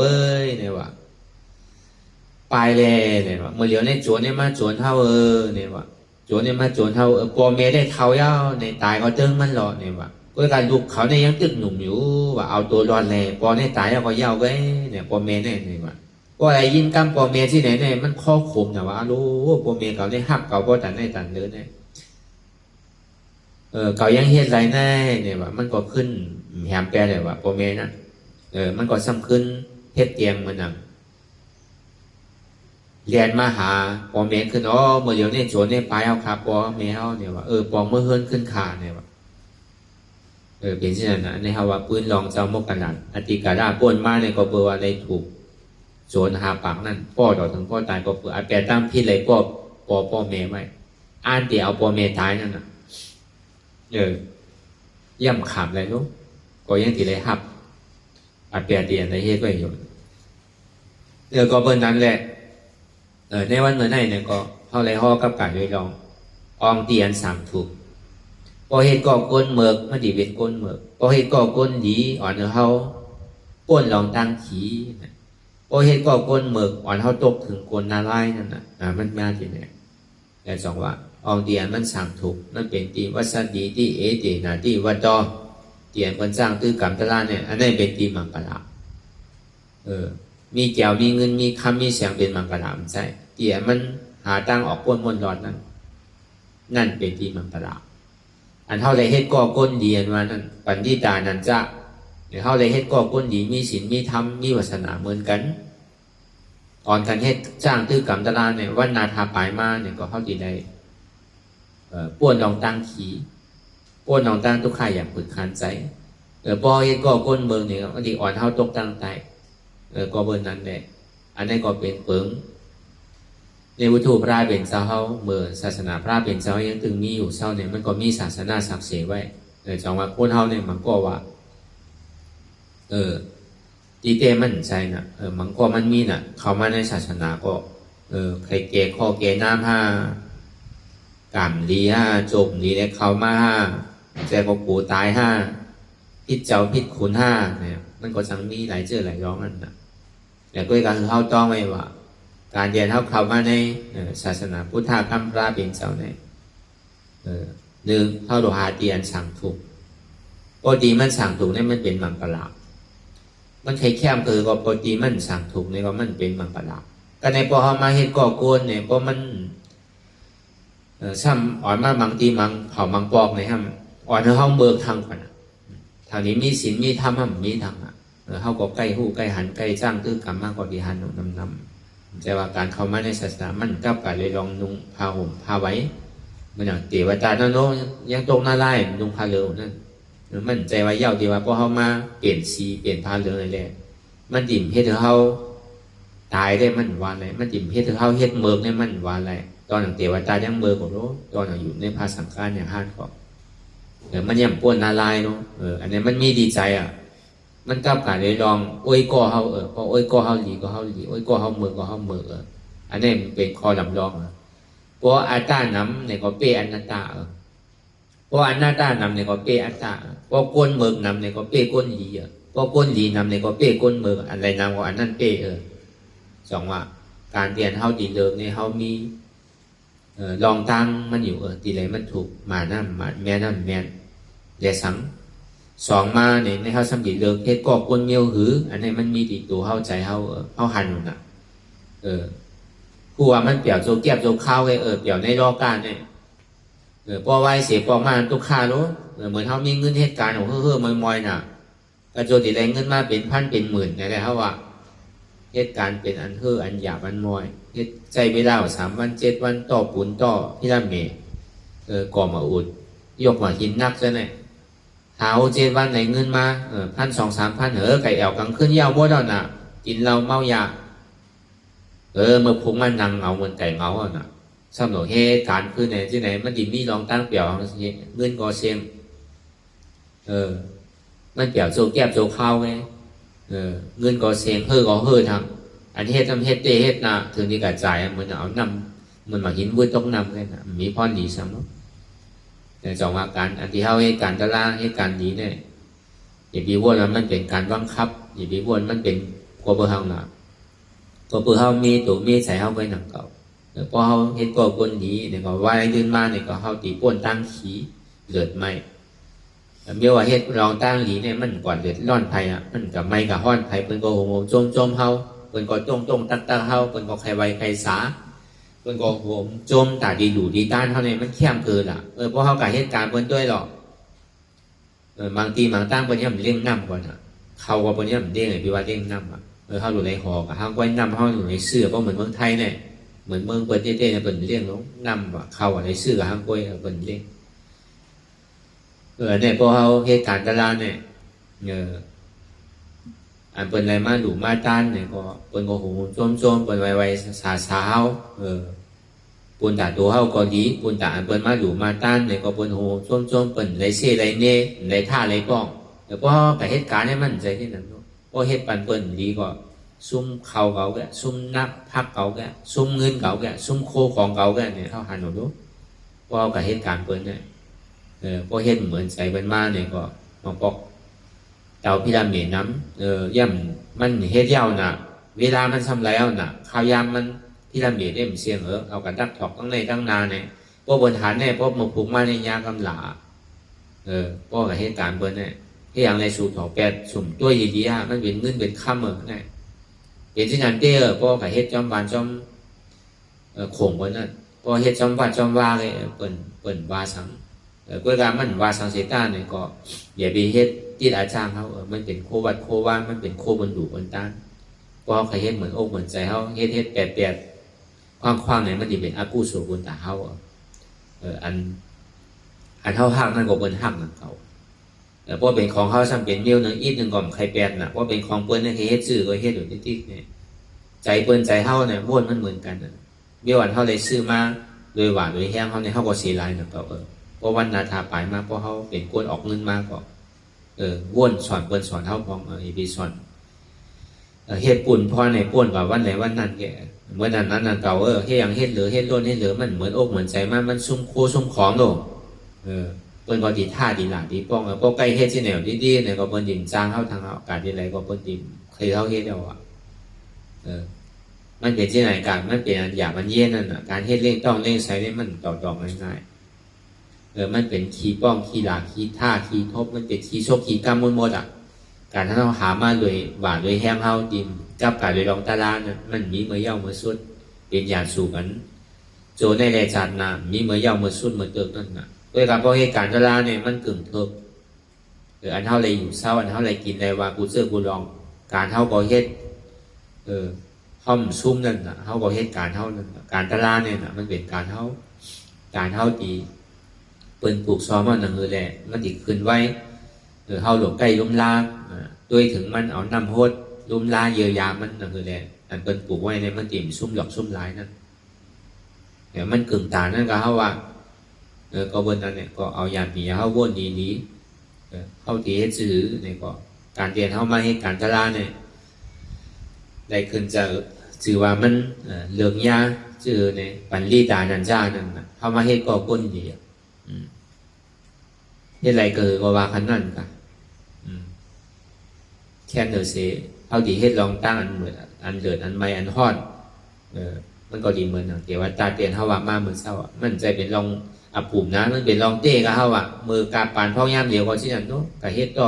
Speaker 3: เนี่ยว่ะไปเลยเนี่ยว่ะเมื่อเลี้ยวในโจรเนี่ยมาโจรเท่าเนี่ยว่ะโจรเนี่ยมาโจรเท่าปอเมได้เท่าเย้าในตายก็เติ้งมันหล่อเนี่ยว่ะก็การลูกเขาเนี่ยยังตึกหนุ่มอยู่ว่าเอาตัวรอดเลยปอเนี่ยตายแล้วก็เย้าก็เนี่ยปอเมเนี่ยว่ะก็อะไรยินกำปอเมที่ไหนเนี่ยมันข้อขมนะว่ารู้ปอเมเก่าเนี่ยหักเก่าปอตันในตันเนื้อเนี่ยเก่ายังเฮ็ดไรแน่เนี่ยว่ะมันก็ขึ้นแหมแปรเลยว่ะปอเมนะมันก็ซ้ำขึ้นเฮ็ดเตียงมันน่ะเรียนมาหาปอเมขึ้นเมื่อเดี๋ยวนี้โจรเนี่ยไปเอาครับปอเมเอาเนี่ยว่าปอเมื่อเฮิรนขึ้นขาเนี่ยว่าเป็นเช่นนั้นนะในฮาวาปืนลองเจ้าโมกันนันอติการาป้นมาเนี่ยก็เบอร์ว่าได้ถูกโจรหาปากนั่นป้อต่อถึงป้อตายก็เปิดอาแปตั้งพิษเลยป้อเมไว้อ่านเดี๋ยวเอาปอเมตายนั่นน่ะย่ำขำเลยลูกก็ยังติเลยหับ อาจเปลี่ยนเตียนในเฮ็ดไว้อยู่ก็เบิ่นนั้นแหละในวันเมื่อไหร่เนี่ยก็เฮาเลยฮอกับการด้วยลองอองเตียนสามถูกพอเฮ็ดก็ก้นเมือกมันสิเป็นก้นเมือกพอเฮ็ดก็ก้นดีอ่อนเฮาก้นลองตั้งขีพอเฮ็ดก็ก้นเมือกอ่อนเฮาตกถึงก้นนาลายนั่นน่ะมันมาที่ไหนแต่สองว่าอองเตียนมันสามถูกมันเป็นตีวัสดีที่เอเตนาที่วัดดอเตียนคนสร้างตื้อกรรมตะลาเนี่ยอันนั้นเป็นตีมังกรมีแก้วมีเงินมีคำมีเสียงเป็นมังกรลามใช่เตี่ยมันหาตั้งออกก้นมนรอดนั่นเป็นที่มังกรลาอันเท่าไรเฮ็ดก่อก้นดีอันว่านั่นปัญญิตานันจะหรือเท่าไรเฮ็ดก่อก้นดีมีศีลมีธรรมมีวาสนาเหมือนกันตอนกันเฮ็ดจ้างตื้อกรรมตะลาเนี่ยวันนาทาปลายมาเนี่ยก็เข้าดีได้ป้วนลองตั้งขีป้วนลองตั้งทุกข่ายอย่างผุดคันใจพอเฮ็ดก่อก้นเมืองเนี่ยก็ดีอ่อนเท่าตกตั้งใจก็เบอร์นั้นแหละอันนี้ก็เป็นเปิงในวัตถุพระเป็นเจ้าเขาเมื่อศาสนาพระเป็นเจ้ายังตึงมีอยู่เจ้าเนี่ยมันก็มีศาสนาศักดิ์สิทธิ์ไว้จังว่าคนเขาเนี่ยมันก็ว่าตีเตมันใจน่ะมันก็มันมีน่ะเข้ามาในศาสนาก็ใครเกข้อเกน้ำห้ากามลีห้าจมลีและเข้ามาห้าใจก็ปูตายห้าพิษเจ้าพิษขุนห้าเนี่ยมันก็จังมีหลายเจือหลายร้องนั่นนะแต่ก็การเข้าต้องไว้ว่าการเรียนเข้ามาในศาสนาพุทธคำพระเป็นเจ้าเนี่ยหนึ่งเข้าโลหะเตียนสั่งถูกปกติมันสั่งถูกเนี่ยมันเป็นมังกรลามันใครแค่ก็ปกติมันสั่งถูกเนี่ยก็มันเป็นมังกรลาก็ในพอเขามาเห็นก่อโกนเนี่ยเพราะมันซ้ำอ่อนมาบางทีมังเผามังปอกเนี่ยฮะอ่อนเขาเบิกทางก่อนทางนี้มีศีลมีธรรมมีทางเขาก็ใกล้หูใกล้หันใกล้จ้างตื้อกรรมมากกว่าที่หันนำแต่ว่าการเข้ามาในศาสนามันกับการเลยลองนุ่งผ้าห่มผ้าไว้มันอย่างเทวดาโน้ยังตรงหน้าไล่นุ่งผ้าเหลืองนั่นมันใจไว้ยาวดีว่าพอเขามาเปลี่ยนสีเปลี่ยนผ้าเหลืองอะไรแหละมันดิ่มเฮ็ดเขาตายได้มันวานอะไรมันดิ่มเฮ็ดเขาเฮ็ดเมือกได้มันวานอะไรตอนอย่างเทวดายังเมือกกว่าโน้ตอนอย่างอยู่ในภาสังฆาอย่างห้านก็มันยังป้วนนาลายเนาะอันนี้มันมีดีใจมันกับการเลยลองโอ้ยก็เขาพอโอ้ยก็เขาหลีก็เขาหลีโอ้ยก็เขาเมือก็เขาเมืออันนี้มันเป็นข้อลำลองเพราะอัตตาน้ำในก็เปอนัตตาเพราะอนัตตาน้ำในก็เปอัตตาเพราะก้นเมือนำในก็เปก้นหลีเพราะก้นหลีนำในก็เปก้นเมืออะไรนำก็อันนั้นเปสองว่าการเรียนเขาดีเลิกในเขามีลองตั้งมันอยู่ตีไรมันถูกมานั่นมาแม่นั่นแม่เดสังสองมาเนี่ยในเขาสำดีเลิกเฮ็ดก็ก้นเมียวหืออันนี้มันมีติดตัวเข้าใจเขาหันอยู่น่ะผู้ว่ามันเปลี่ยวโจเก็บโจข้าวไว้เปลี่ยวในรอการเนี่ยพอไว้เสียปองมาตุกค่ารู้เหมือนเขามีเงินเหตุการณ์ของเฮ้อมอยน่ะกระโจติแรงเงินมาเป็นพันเป็นหมื่นนี่แหละเขาว่าเหตุการณ์เป็นอันอันหยาบอันมอยเหตุใจไปแล้ว3 วัน 7 วันต่อปูนต่อพิรามิดก่อมาอุดยกมาหินนักซะเนี่ยเท้า7 วันไหนเงินมา1,000 2,000 3,000ไก่แอวกลางคืนยาวบ่ดอกน่ะกินเหล้าเมายาเมื่อพุงมันนั่งเงาเหมือนไก่เงาน่ะสำหรับเหตุการณ์คือไหนที่ไหนมันดิมีลองตั้งเปลี่ยวเงินก็เสียงมันเปลี่ยวโจแก็บโจข้าวไงเงินก็เสียงก็ทางอันเฮ็ดทำเฮ็ดเตเฮ็ดน่ะถึงที่กระจายมันเอานำมันมาหินวุ้ยต้องนำเลยน่ะมีพรดีซ้ำเนาะแต่จังว่าการอันที่เขาเหตุการณ์ตะล่างเหตุการณ์ดีเนี่ยอย่าไปวนมันเป็นการบังคับอย่าไปวนมันเป็นกบเฮาน่ะกบเฮามีตัวมีใส่เฮาไว้หนังเก่าพอเขาเฮ็ดก็คนดีเนี่ยก็ว่ายืนมาเนี่ยก็เขาตีป้นตั้งขี้เลือดไหมเมื่อว่าเฮ็ดลองตั้งหลีเนี่ยมันก่อนเลือดร้อนไผ่มันกับไม่กับห้อนไผ่เพิ่นก็โหมจมเฮาเพิ่นก็จ้องตักเฮาเพิ่นก็ใครไวใครสาเพิ่นก็โหมจมตาดีดูดีด้านเฮาเนี่ยมันเข้มเกินเพราะเฮากับเหตุการณ์เพิ่นด้วยหรอกบางทีบางตั้งเพิ่นเนี่ยมันเลี้ยงน้ำก่อนเขาว่าเพิ่นเนี่ยมันเลี้ยงพี่ว่าเลี้ยงน้ำเฮาอยู่ในหอกับเฮาก้อยน้ำเฮาอยู่ในเสื้อเพราะเหมือนเมืองไทยเนี่ยเหมือนเมืองเปิดเต้เนี่ยเปิดเลี้ยงน้องนำว่าเข้าในซื้อกับห้างกล้วยเปิดเลี้ยงเนี่ยพอเขาเหตุการณ์ตลาดเนี่ยอันเปิดอะไรมาหลูมาต้านเนี่ยก็เปิดก็หูจมเปิดไวสาปูนตาตัวเขาก็ดีปูนตาอันเปิดมาหลูมาต้านเนี่ยก็เปิดหูจมเปิดไรเซ่ไรเน่ไรท่าไรป้องแต่พอกับเหตุการณ์เนี่ยมันใจที่นั่นพ บ่เฮ็ดปันเปิ้นดีก็ซุ่มเขาเก่าแกซุ่มนักพักเก่าแกซุ่มเงินเก่าแกซุ่มโคของเก่าแกเนี่ยเท่าหันหนูดูบ่เอากับเหตุการณ์เปิ้นเนี่ยบ่เฮ็ดเหมือนใจเปิ้นมาเนี่ยก็มาปอกเตาพีระมิดน้ำย่ำมันเฮ็ดยาวน่ะเวลามันทำแล้วน่ะข้าวยามมันพีระมิดได้มันเสียงเอากันดักถอกตั้งในตั้งนานเนี่ยพวกบนฐานเนี่ยพวกมาปลูกมาในยากำหลาพวกกับเหตุการณ์เปิ้นเนี่ยที่อย่างในสูตรของแปดสุ่มตัวดีๆมันเป็นเงินเป็นค่ำเนี่ยเป็นที่นั้นเด้อพวกกับเหตุจอมบานจอมโขงเปิ้นนั่นพวกเหตุจอมบานจอมว่าเลยเปิ้นว่าสังกวยการมันว่าสังเสตาเนี่ยก็อย่าไปเหตุที่อาจารย์เขามันเป็นโควัดโคว่ามันเป็นโคบนดุบนต้านพวกเขาเหตุเหมือนอกเหมือนใจเขาเหตุแปดคว้างๆเนี่ยมันจะเป็นอากูโสบุญตาเขาอันเท่าหักนั่นก็เป็นหักนั่นเขาแต่พอเป็นของเขาซ้ำเป็นเบี้ยวหนึ่งอีกหนึ่งก่อนใครแปดน่ะว่าเป็นของเปิ้ลเนี่ยเฮ็ดซื้อก็เฮ็ดอยู่ติ๊กๆเนี่ยใจเปิ้ลใจเฮาเนี่ยม้วนมันเหมือนกันเบี้ยวอันเฮาเลยซื้อมาโดยหวานโดยแห้งเฮาเนี่ยเฮาก็เสียหลายนั่นก็เพราะวันนาทาปลายมาเพราะเฮาเป็นกวนออกเงินมาก็ว้วนสอนเปิ้ลสอนเฮาพองไปสอนเฮ็ดปุ่นพอในป่วนกับวันไหนวันนั้นแกเมื่อนั้นเก่าเฮ็ดอย่างเฮ็ดเหลือเฮ็ดล้นเฮ็ดเหลือมันเหมือนอกเหมือนใจมันซุ่มโคซุ่มของโลเปิ้นก็ดีท่าดีหลาดีป้องพวกใกล้เฮ็ดที่แนวดีๆเนี่ยก็เปิ้นดิ่งจ้างเฮาทางอากาศที่ไรก็เปิ้นดิ่งเคยเฮาเฮ็ดเอามันเป็นที่ไหนกันมันเป็นอย่างมันเย็นนั่นน่ะการเฮ็ดเร่งต้องเร่งใช้เนี่ยมันต่อง่ายๆมันเป็นขี้ป้องขี้หลาขี้ท่าขี้ทบมันเป็นขี้โชคขี้กรรมหมดการที่เราหามาโดยหวานโดยแห้งเฮาดิมกับการโดยรองตาลาเนี่ยมันมีเมื่อเย้าเมื่อสุดเป็นอย่างสูงกันโจในแรงจัดนะมีเมื่อเย้าเมื่อสุดเมื่อเติมนั่นน่ะด้วยการเพราะเหตุการณ์ตาลาเนี่ยมันกึ่งเทิบอันเท่าไรอยู่เศร้าอันเท่าไรกินไรว่ากูเสื้อกูลองการเท่าก็เฮ็ดห้อมซุ่มนั่นน่ะเท่าก็เฮ็ดการเท่านั้นการตาลาเนี่ยน่ะมันเป็นการเท่าดีเปิ้นปลูกซ้อมมันนั่นคือแหละมันติดขึ้นไว้เฮาหลงใกล้ล้มลาด้วยถึงมันเอาน้ำโพดล้มลาเยียวยามันนั่นคือแหละอันเปิ้นปลูกไว้ในมันติ่มซุ่มหลอกซุ่มหลายนั่นเดี๋ยวมันกึ่งตานั่นก็เฮาว่าก็เบิ้นนั้นเนี่ยก็เอายาปีเฮาวนดีเฮาที่เฮ็ดซื้อเนี่ยก็การเรียนเฮามาเฮ็ดการตลาดเนี่ยได้ขึ้นจะชื่อว่ามันเรื่องยาชื่อเนี่ยปันลีตานันจ้านั่นน่ะเฮามาเฮ็ดก็ก้นดีเฮ็ดไรเกิดก็ว่าคันนั้นกะแค่เนอเสเฮาที่เฮ็ดลองตั้งอันเหมือนอันเดือดอันใหม่อันฮอดมันก็ดีเหมือนเดี๋ยวว่าตาเตียนเฮาว่ามามื้อเช้ามันใจเป็นลองปุ่มนะมันเป็นลองเต้ก็เฮามือกาปานพ่อยามเดียวก็สินั่นเนาะก็เฮ็ดก็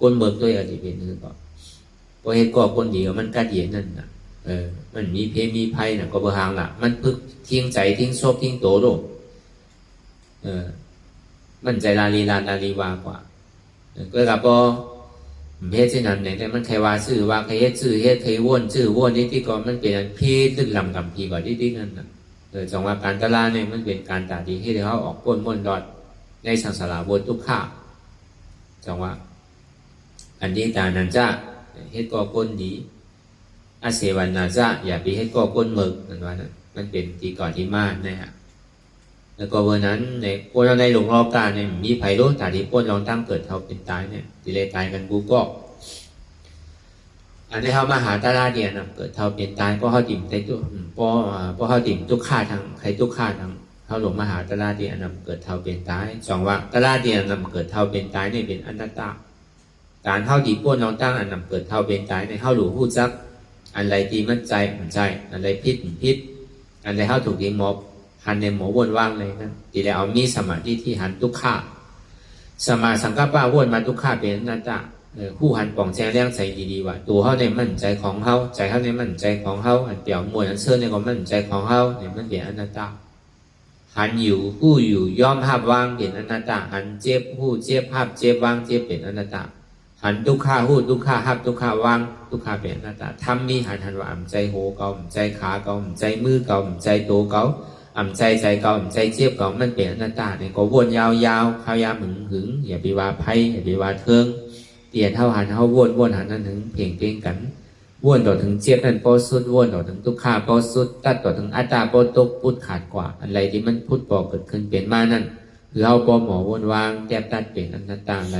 Speaker 3: ก้นเบิกด้วยก็สิเป็นนึงก็บ่เฮ็ดก็ก้นดีมันกัดเย็นนั่นน่ะมันมีเพมีภัยน่ะก็บ่ห่างล่ะมันพึกทิ้งใจทิ้งศพทิ้งโตโลมันใจลาลีวากว่าก็กับพอเฮ็ดเช่นนั้นเนี่ยแต่มันใครว่าชื่อว่าใครเฮ็ดชื่อเฮ็ดใครวนชื่อวนนี่ที่ก็มันเป็นอันพี่ลึกลำกับพี่กว่าที่นั่นน่ะจังว่าการตลาดเนี่ยมันเป็นการตาดีที่เขาออกป้นม้วนดอดในสังสารบนทุกข้าจังว่าอันนี้ตานันจ้าเฮ็ดก็ก้นดีอาเสวันนาจ้าอย่าไปเฮ็ดก็ก้นหมึกนั่นว่านะมันเป็นที่ก่อนที่มานะฮะแล้วก็วันนั้นในพวกเราในหลวงรอบการเนี่ยมีไผ่รู้แต่ที่ป้นลองตั้งเกิดเท่าเป็นตายเนี่ยที่เลยตายกันกูก็อันนี้เขามาหาตาลาเดียนเกิดเท่าเป็นตายเพราะเขาดิ่มในตัวเพราะเขาดิ่มทุกข้าทางใครทุกข้าทางเขาหลงมาหาตาลาเดียนเกิดเท่าเป็นตายสองว่าตาลาเดียนเกิดเท่าเป็นตายเนี่ยเป็นอนัตตาการเท่าดีป้นลองตั้งอันเกิดเท่าเป็นตายในเขาหลูหู้จักอันไรที่มันใจมันใจอันไรพิษอันไรเขาถูกยิงมอบหันในหมอวนว่างเลยนะทีแล้วเอามีสมาธิที่หันทุกข้าสมาสังกัปปะวนมาทุกข้าเป็นอนัตตาผู้หันป่องแจงเลี้ยงใจดีๆว่าตัวเขาในมั่นใจของเขาใจเขาในมั่นใจของเขาอันเปี่ยวมวยอันเชื่อในความมั่นใจของเขาเนี่ยมันเป็นอนัตตาหันอยู่ผู้อยู่ย่อมภาพว่างเป็นอนัตตาหันเจ็บผู้เจ็บภาพเจ็บว่างเจ็บเป็นอนัตตาหันทุกข้าหูทุกข้าภาพทุกข้าว่างทุกข้าเป็นอนัตตาทำมีหันว่าใจโหเก่าใจขาเก่าใจมือเก่าใจโตเก่าใจเก่าใจเจ็บเก่ามันเป็นอนัตตาเนี่ยก็วนยาวๆข้าวยาหึงอย่าไปว่าไพ่อย่าไปว่าเทิงเตียนเท่าหันเท่าวนหันนั้นถึงเพ่งเพ่งกันวนต่อถึงเจ็บนั่นโปสุดวนต่อถึงทุกข้าโปสุดตัดต่อถึงอัตตาโปตกพุทธขาดกว่าอะไรที่มันพุทธปอเกิดขึ้นเป็นมานั่นคือเอาปอหมอวนวางแก้ตัดเป็นอนัตตาไหน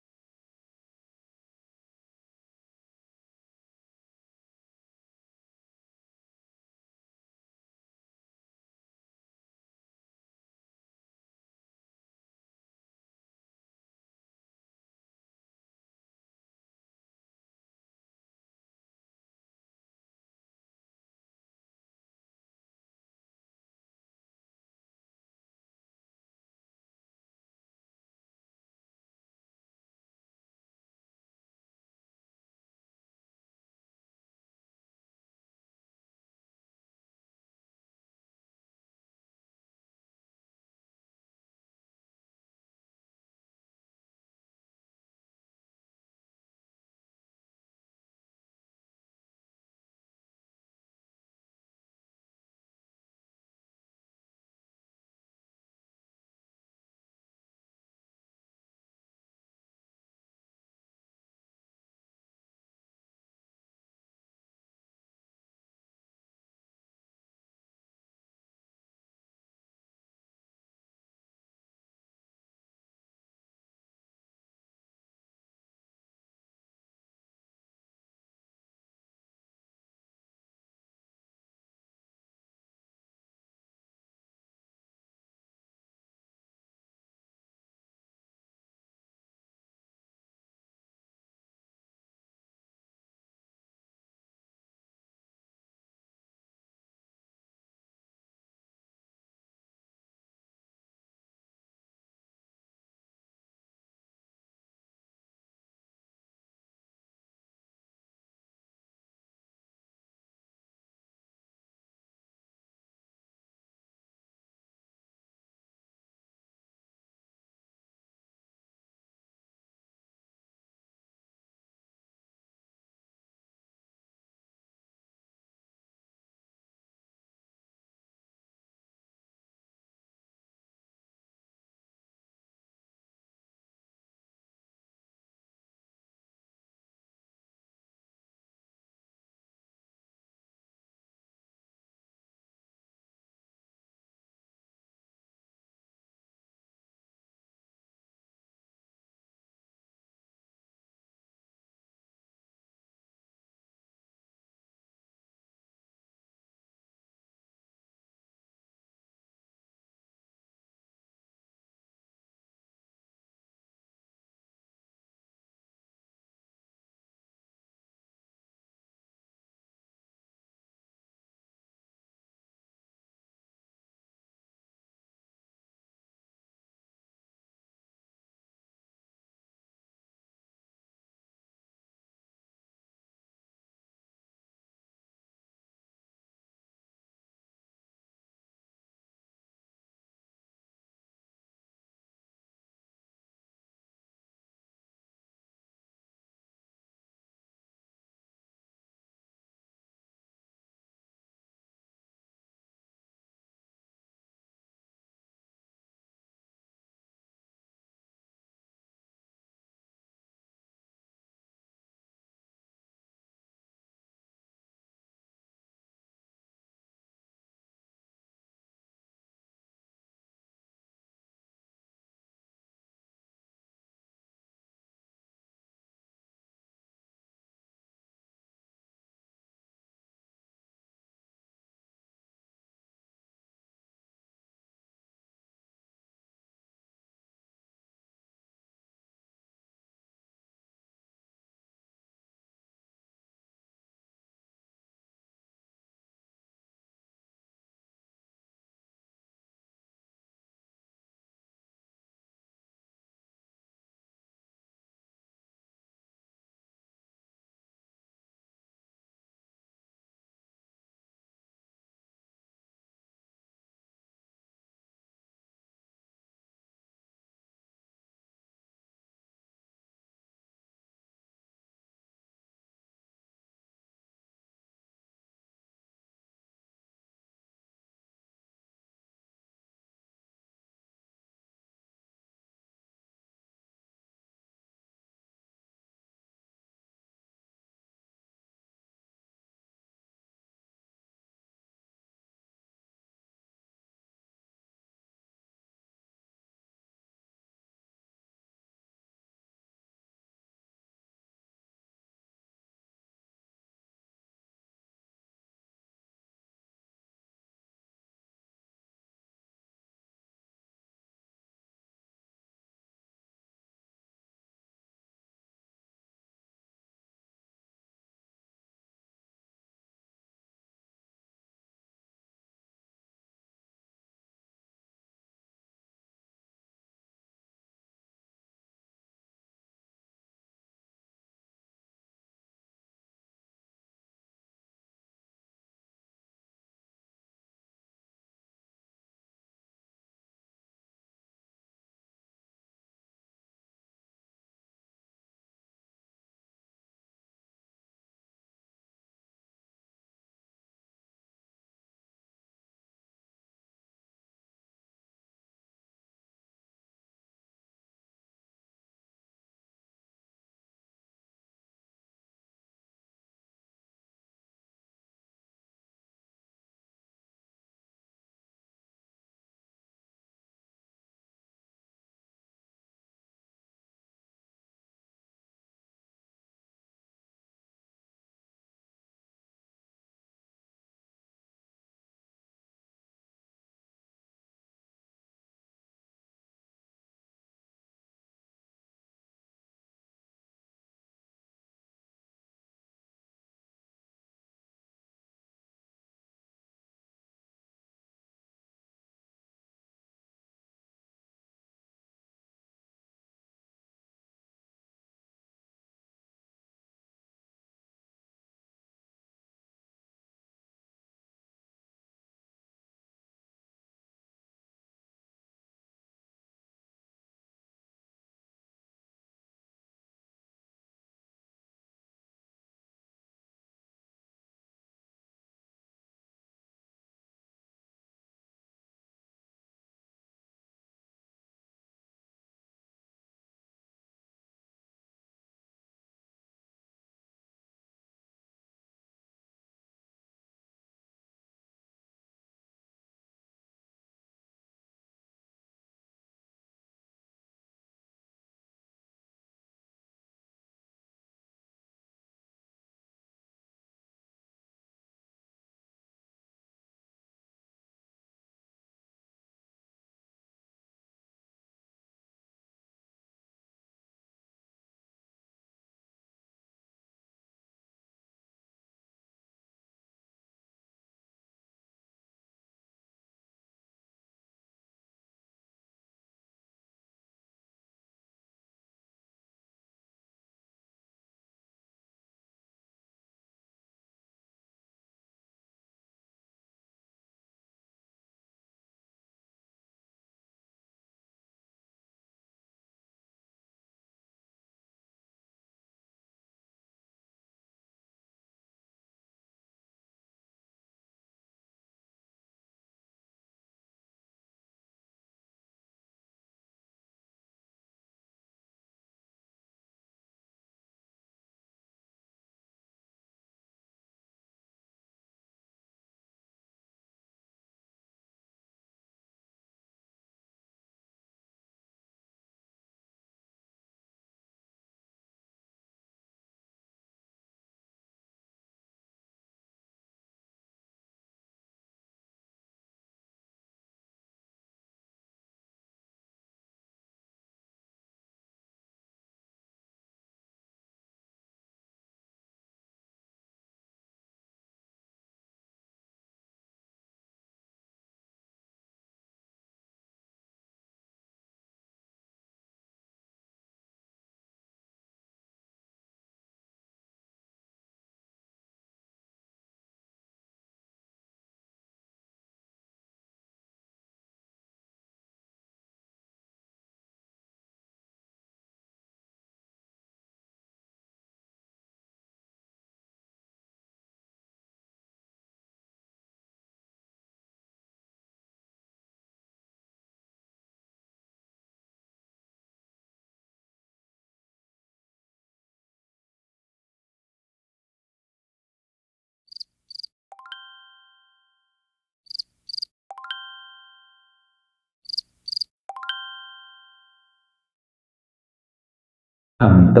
Speaker 1: โต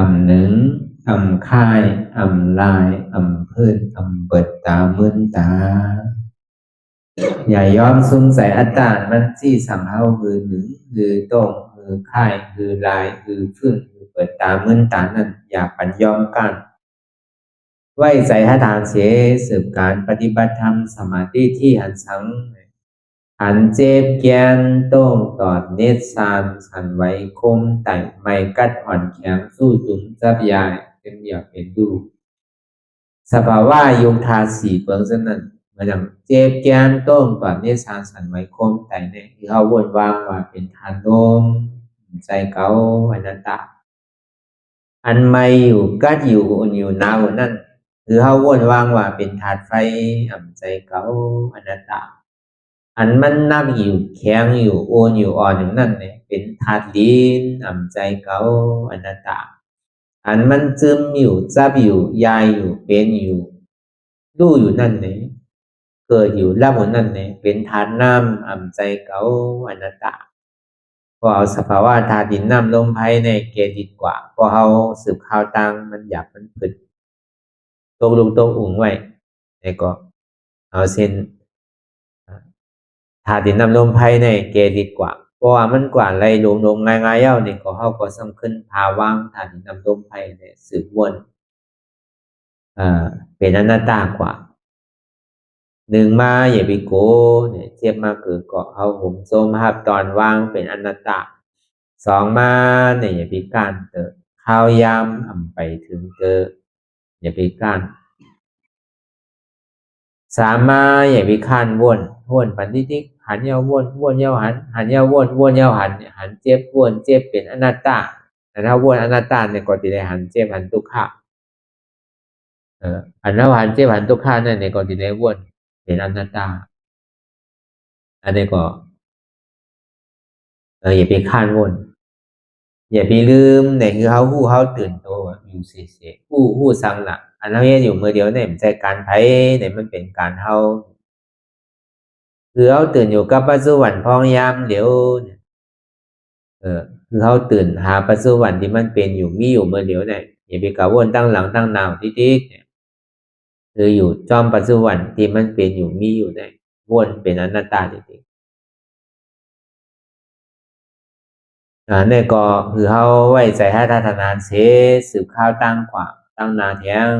Speaker 1: งหนึ่งค่ายลายพื้นเปิดตามึนตาอย่ายอมสงสัยอัตตามันที่สังเฮาคือหนึ่งคือโตงคือค่ายคือลายคือพื้นคือเปิดตามึนตานั่นอย่าปัญยอมกันไว้ใจให้ทานเสียสืบการปฏิบัติธรรมสมาธิที่หันสังหันเจ็บแกนโต้งตอดเนตรสานสันไว้คมไต่ไม่กัดอ่อนแข็งสู้ตุนจับยายเป็นอยากเป็นดูสภาวะยุคทาสีเปิงสนั่นมันอย่างเจ็บแกนโต้งตอดเนตรสานสันไว้คมไต่เนี่ยที่เขาวนวางว่าเป็นทานลมใจเก่าอนัตตาอันไม่อยู่กัดอยู่อุ่นอยู่หนาวนั่นคือเขาวนวางว่าเป็นธาตุไฟใจเก่าอนัตตาอันมันนักอยู่แข็งอยู่โอนอยู่อ่อนอย่างนั้นเนี่ยเป็นธาตุดินใจเก่าอนัตตาอันมันซึมอยู่จับอยู่ยายอยู่เป็นอยู่ดูอยู่นั่นเนี่ยเกิดอยู่รับอยู่นั่นเนี่ยเป็นธาตุน้ำใจเก่าอนัตตาพอเอาสภาวะธาตุดินน้ำลมไพ่ในเกดีกว่าพอเอาสืบข่าวตังมันอยากมันผึดตกลงตรงอุ่งไว้แล้วก็เอาเส้นธาตุดินน้ำลมไพ่ในเกดีกว่าเพราะว่ามันกว่าไรลงง่ายๆเย้านี่ก็เขาก็สำคัญภาวะธาตุดินน้ำลมไพ่เนี่ยสืบวนเป็นอนัตตากว่าหนึ่งมาอย่าไปโกเนี่ยเทียบมาคือก็เอาหุ่มโซมภาพตอนว่างเป็นอนัตตาสองมาเนี่ยอย่าไปก้านเตอข้าวยำไปถึงเตออย่าไปก้านสามมาอย่าไปข้านวนปันทิกหันเยาวนเยาหันเยาวนเยาหันเจ็บวนเจ็บเป็นอนัตตาแต่ถ้าวนอนัตตาเนี่ยก็จะได้หันเจ็บหันทุกขะหันแล้วหันเจ็บหันทุกขะนั่นเนี่ยก็จะได้วนเป็นอนัตตาอันนี้ก็อย่าไปข้านวนอย่าไปลืมเนี่ยคือเขาตื่นตัวอยู่เสียผู้สังหลักอันนั้นอยู่มือเดียวเนี่ยมันใจการไพ่เนี่ยมันเป็นการเฮาคือเขาตื่นอยู่กับปัจจุบันพองยามเดี๋ยวเนี่ยคือเขาตื่นหาปัจจุบันที่มันเป็นอยู่มีอยู่เมื่อเดียวเนี่ยอย่าไปกะวนตั้งหลังตั้งนาวติ๊กเนี่ยคืออยู่จอมปัจจุบันที่มันเป็นอยู่มีอยู่เนี่ยวนเป็นอนัตตาจริงๆเนี่ยก็คือเขาไว้ใจให้ทัศนานเสสืบข้าวตั้งกว่าตั้งนาแทง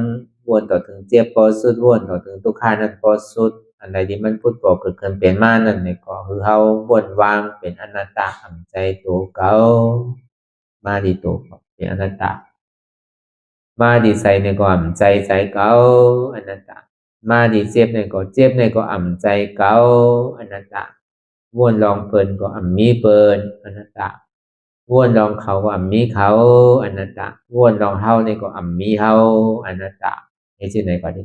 Speaker 1: วนต่อถึงเจ็บปอสุดวนต่อถึงทุกขานั้นปอสุดอะไรที่มันพูดบอกเกิดขึ้นเป็นมานั่นเนี่ยก็คือเขาวนวางเป็นอนัตตาทำใจตัวเก่ามาดีตัวเป็นอนัตตามาดีใส่ในก็อ่ำใจเก่าอนัตตามาดีเจ็บในก็เจ็บในก็อ่ำใจเก่าอนัตตาวนลองเปินก็อ่ำมีเปินอนัตตาวนลองเขาก็อ่ำมีเขาอนัตตาวนลองเฮาในก็อ่ำมีเฮาอนัตตานี่ชื่อไหนก็ได้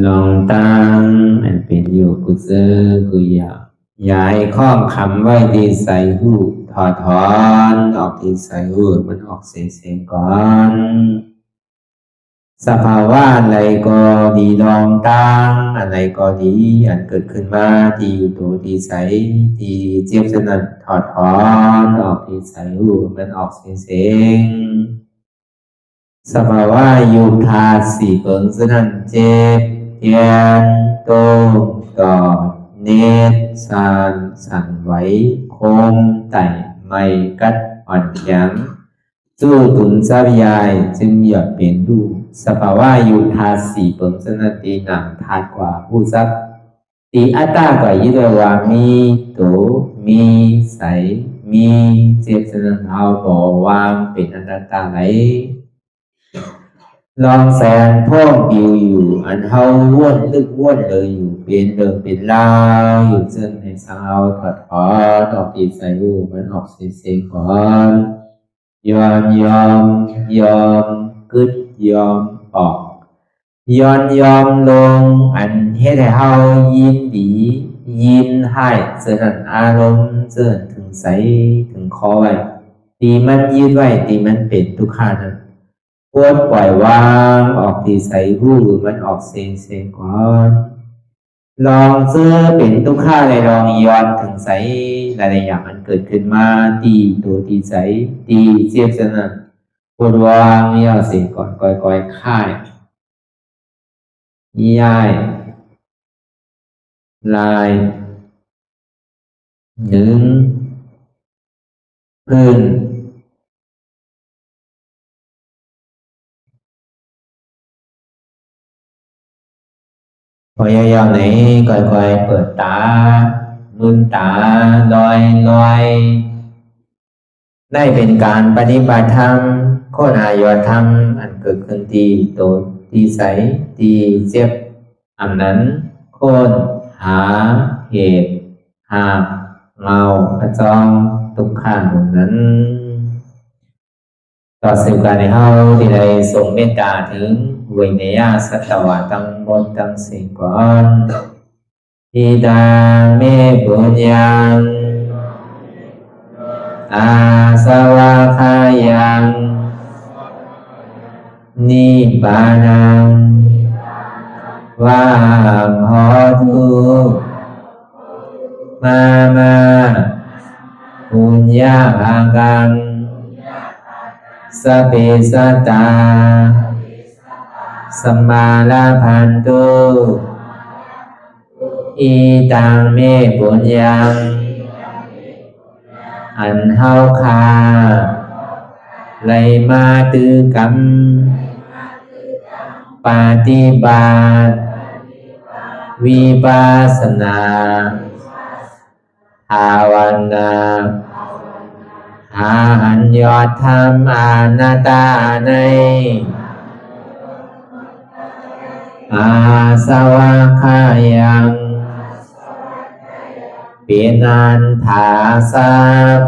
Speaker 1: ลองตั้งอันเป็นอยู่กุศลกุยาย้ายข้องคำไว้ที่ใส่หูถอดถอนออกที่ใส่หูมันออกเสียงก่อนสภาวะอะไรก็ดีลองตั้งอะไรก็ดีอันเกิดขึ้นมาที่อยู่ตัวที่ใส่ที่เจ็บสนั่นถอดถอนออกที่ใส่หูมันออกเสียงสภาวะอยู่ธาตุสี่เปิงสนั่นเจ็บเทียนโตกอดเนตรสานสั่นไหวโคมไต่ไม่กัดอ่อนแข็งสู้ตุนสับยายจึงหยดเปลี่ยนดูสภาวะอยู่ธาตุสี่เปิงสนั่นตีหนังธาตุกว่าผู้ซับตีอัตตากว่ายึดว่ามีโตมีใสมีเจ็บสนั่นเอาบ่วางเป็นอนัตตาไหลลองแสนพ่องปิวอยู่อันเฮาว่นลึกว่นเลยอยู่เป็นเดิมเป็นลาวอยู่เส้นให้สาวถอดถอนออกตีใส่รูมันออกเสียงก่อนยอมกึดยอมออกยอมลงอันเฮ็ดให้เฮายินดียินให้เสื่อมอารมณ์เสื่อมถึงใสถึงคอไว้ตีมันยืดไว้ตีมันเป็นทุกขานั้นปวดปล่อยวางออกที่ใส่หูมันออกเสียงก่อนลองเสื้อเป็นทุกข้าเลยลองย้อนถึงใส่หลายอย่างมันเกิดขึ้นมาตีตัวที่ใส่ตีเสียบสนั่นปวดวางย่อเสียงก่อนก่อยค่ายย้ายลายหนึ่งพื้นพอยาวๆไหนก่อยเปิดตาลืมตาลอยได้เป็นการปฏิบัติธรรมโคหายอดธรรมอันเกิดขึ้นที่โตที่ใสที่เจ็บอันนั้นโคนหาเหตุหาเงาขจรทุกข้างนั้นต่อสืบการในเฮาที่ได้ส่งเมตตาถึงวิเนยสัตวะตั้งบนตั้งสิ่งก่อนอิดาเมบุญยังอาสวะคายังนิบานังวาหอตุมาปุญญาภากังสเปสัตตาสัมมาลาภันตุอิตังเมปุญญังอันเฮาคาไลมาตือกรรมปฏิบัติวิปัสสนาภาวนาหาอันยอดธรรมอนัตตาในอาสวะคายังเป็นอันถาสัพ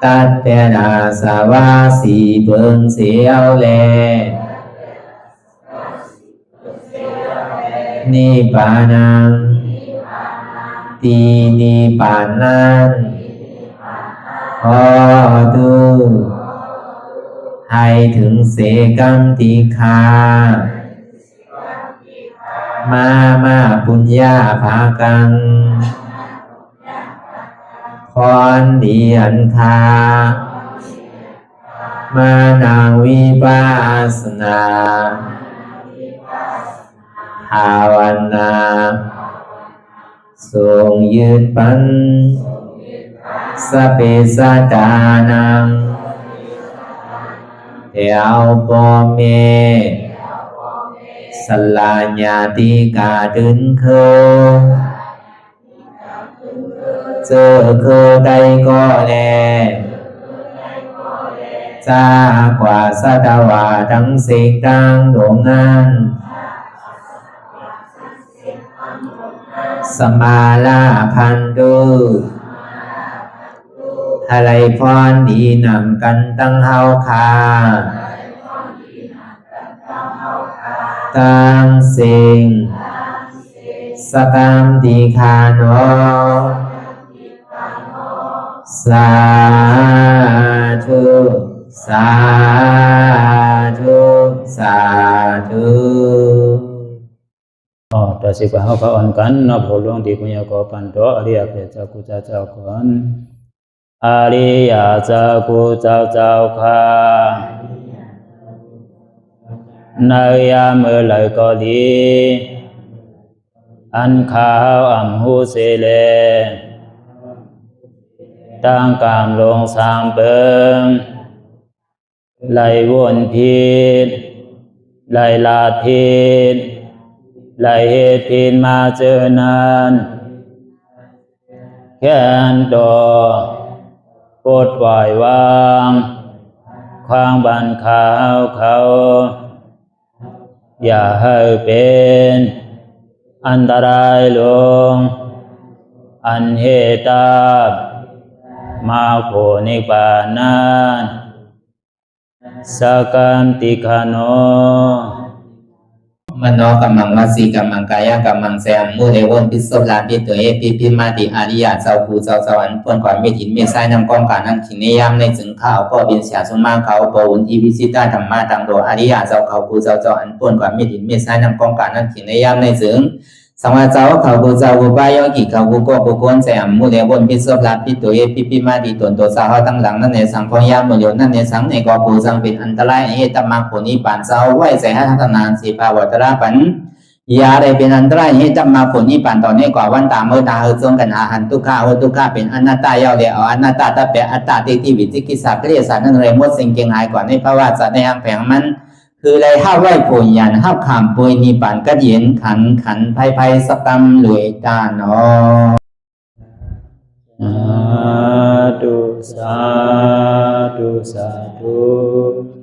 Speaker 1: ตัดแต่นาสวะสีเบิงเสียวแลนิพพานังตีนิพพานันขอดูให้ถึงเสกัมติคามาปุญญาภากังพรดีอันคามานังวิปัสสนาภาวนาทรงยืดปันสเปสัตตานังเทวปเมสลาญาติกาดึนเคเจอคือใดก็แลจากว่าสัตวาทั้งสิ่งต่างดวงงานสมาลาพันตุอะไรพรดีนำกันตั้งเฮาคา กามสิ่งสกามติคาโนสาธุสาธุสาธุ
Speaker 2: ต่อสิกว่าเฮาพระอ่อนกันเนาะพระหลวงที่ปุญญาก็ปันโตอริยเพศเจ้ากูเจ้าก่อนอริยเจ้ากูเจ้าค่ะในยามเมื่อไหร่ก็ดีอันข้าวอ่ำหูเสเลตั้งกามลงสามเปิงไหลวนพิษไหลลาพิษไหลเหตุพิษมาเจอนั้นแค่นดอปลดปล่อยวางความบันขาวเขาอย่าให้เป็นอันตรายลงอันเหตุมาโผนิปานันสกันติคาโน
Speaker 1: มโนกัมมังวสีกัมมังกายกัมมังแสงมูเอวนพิศลาปิตัวเอปิพิมาติอาริยะเจ้าภูเจ้าสวรรค์พ้นก่อนเมถินเมษายนำกองการนั่งขินในยามในถึงข้าวก็บินเสียสุมาเขาปวุนทีพิสิตาธรรมะตังโดอาริยะเจ้าเขาภูเจ้าสวรรค์พ้นก่อนเมถินเมษายนำกองการนั่งขินในยามในถึงสังวาเจ้าเขาภูเจ้าภูปายกิเขาภูโกภูโกนแสงมูเอวนพิศลาปิตัวเอปิพิมาติตนตัวสาวตั้งหลังนั่นในสังพยามโยนั่นในสังในกอภูสังเป็นอันตรายเหตุมาผลนิปานเจ้าไหวใส่ให้ทัศนานสีภาวตระปันยาได้เป็นอันตรายให้จำมาผลนี้ปั่นต่อนี้กว่าวันตามเมื่อตาเฮจงกันหาหันทุกข้าทุกข้าเป็นอนัตตาเยาเดียวอนัตตาตาเปะอัตตาที่วิจิกิสาเกลียสารนั่นเลยมดสิ่งเก่งหายกว่าในภาวะสัตว์ในอังแผงมันคือไรห้าไหวผลยันห้าขามปุยนิปั่นก็เย็นขันภัยสกรรมรวยตาเนาะ
Speaker 2: สาธุสาธุ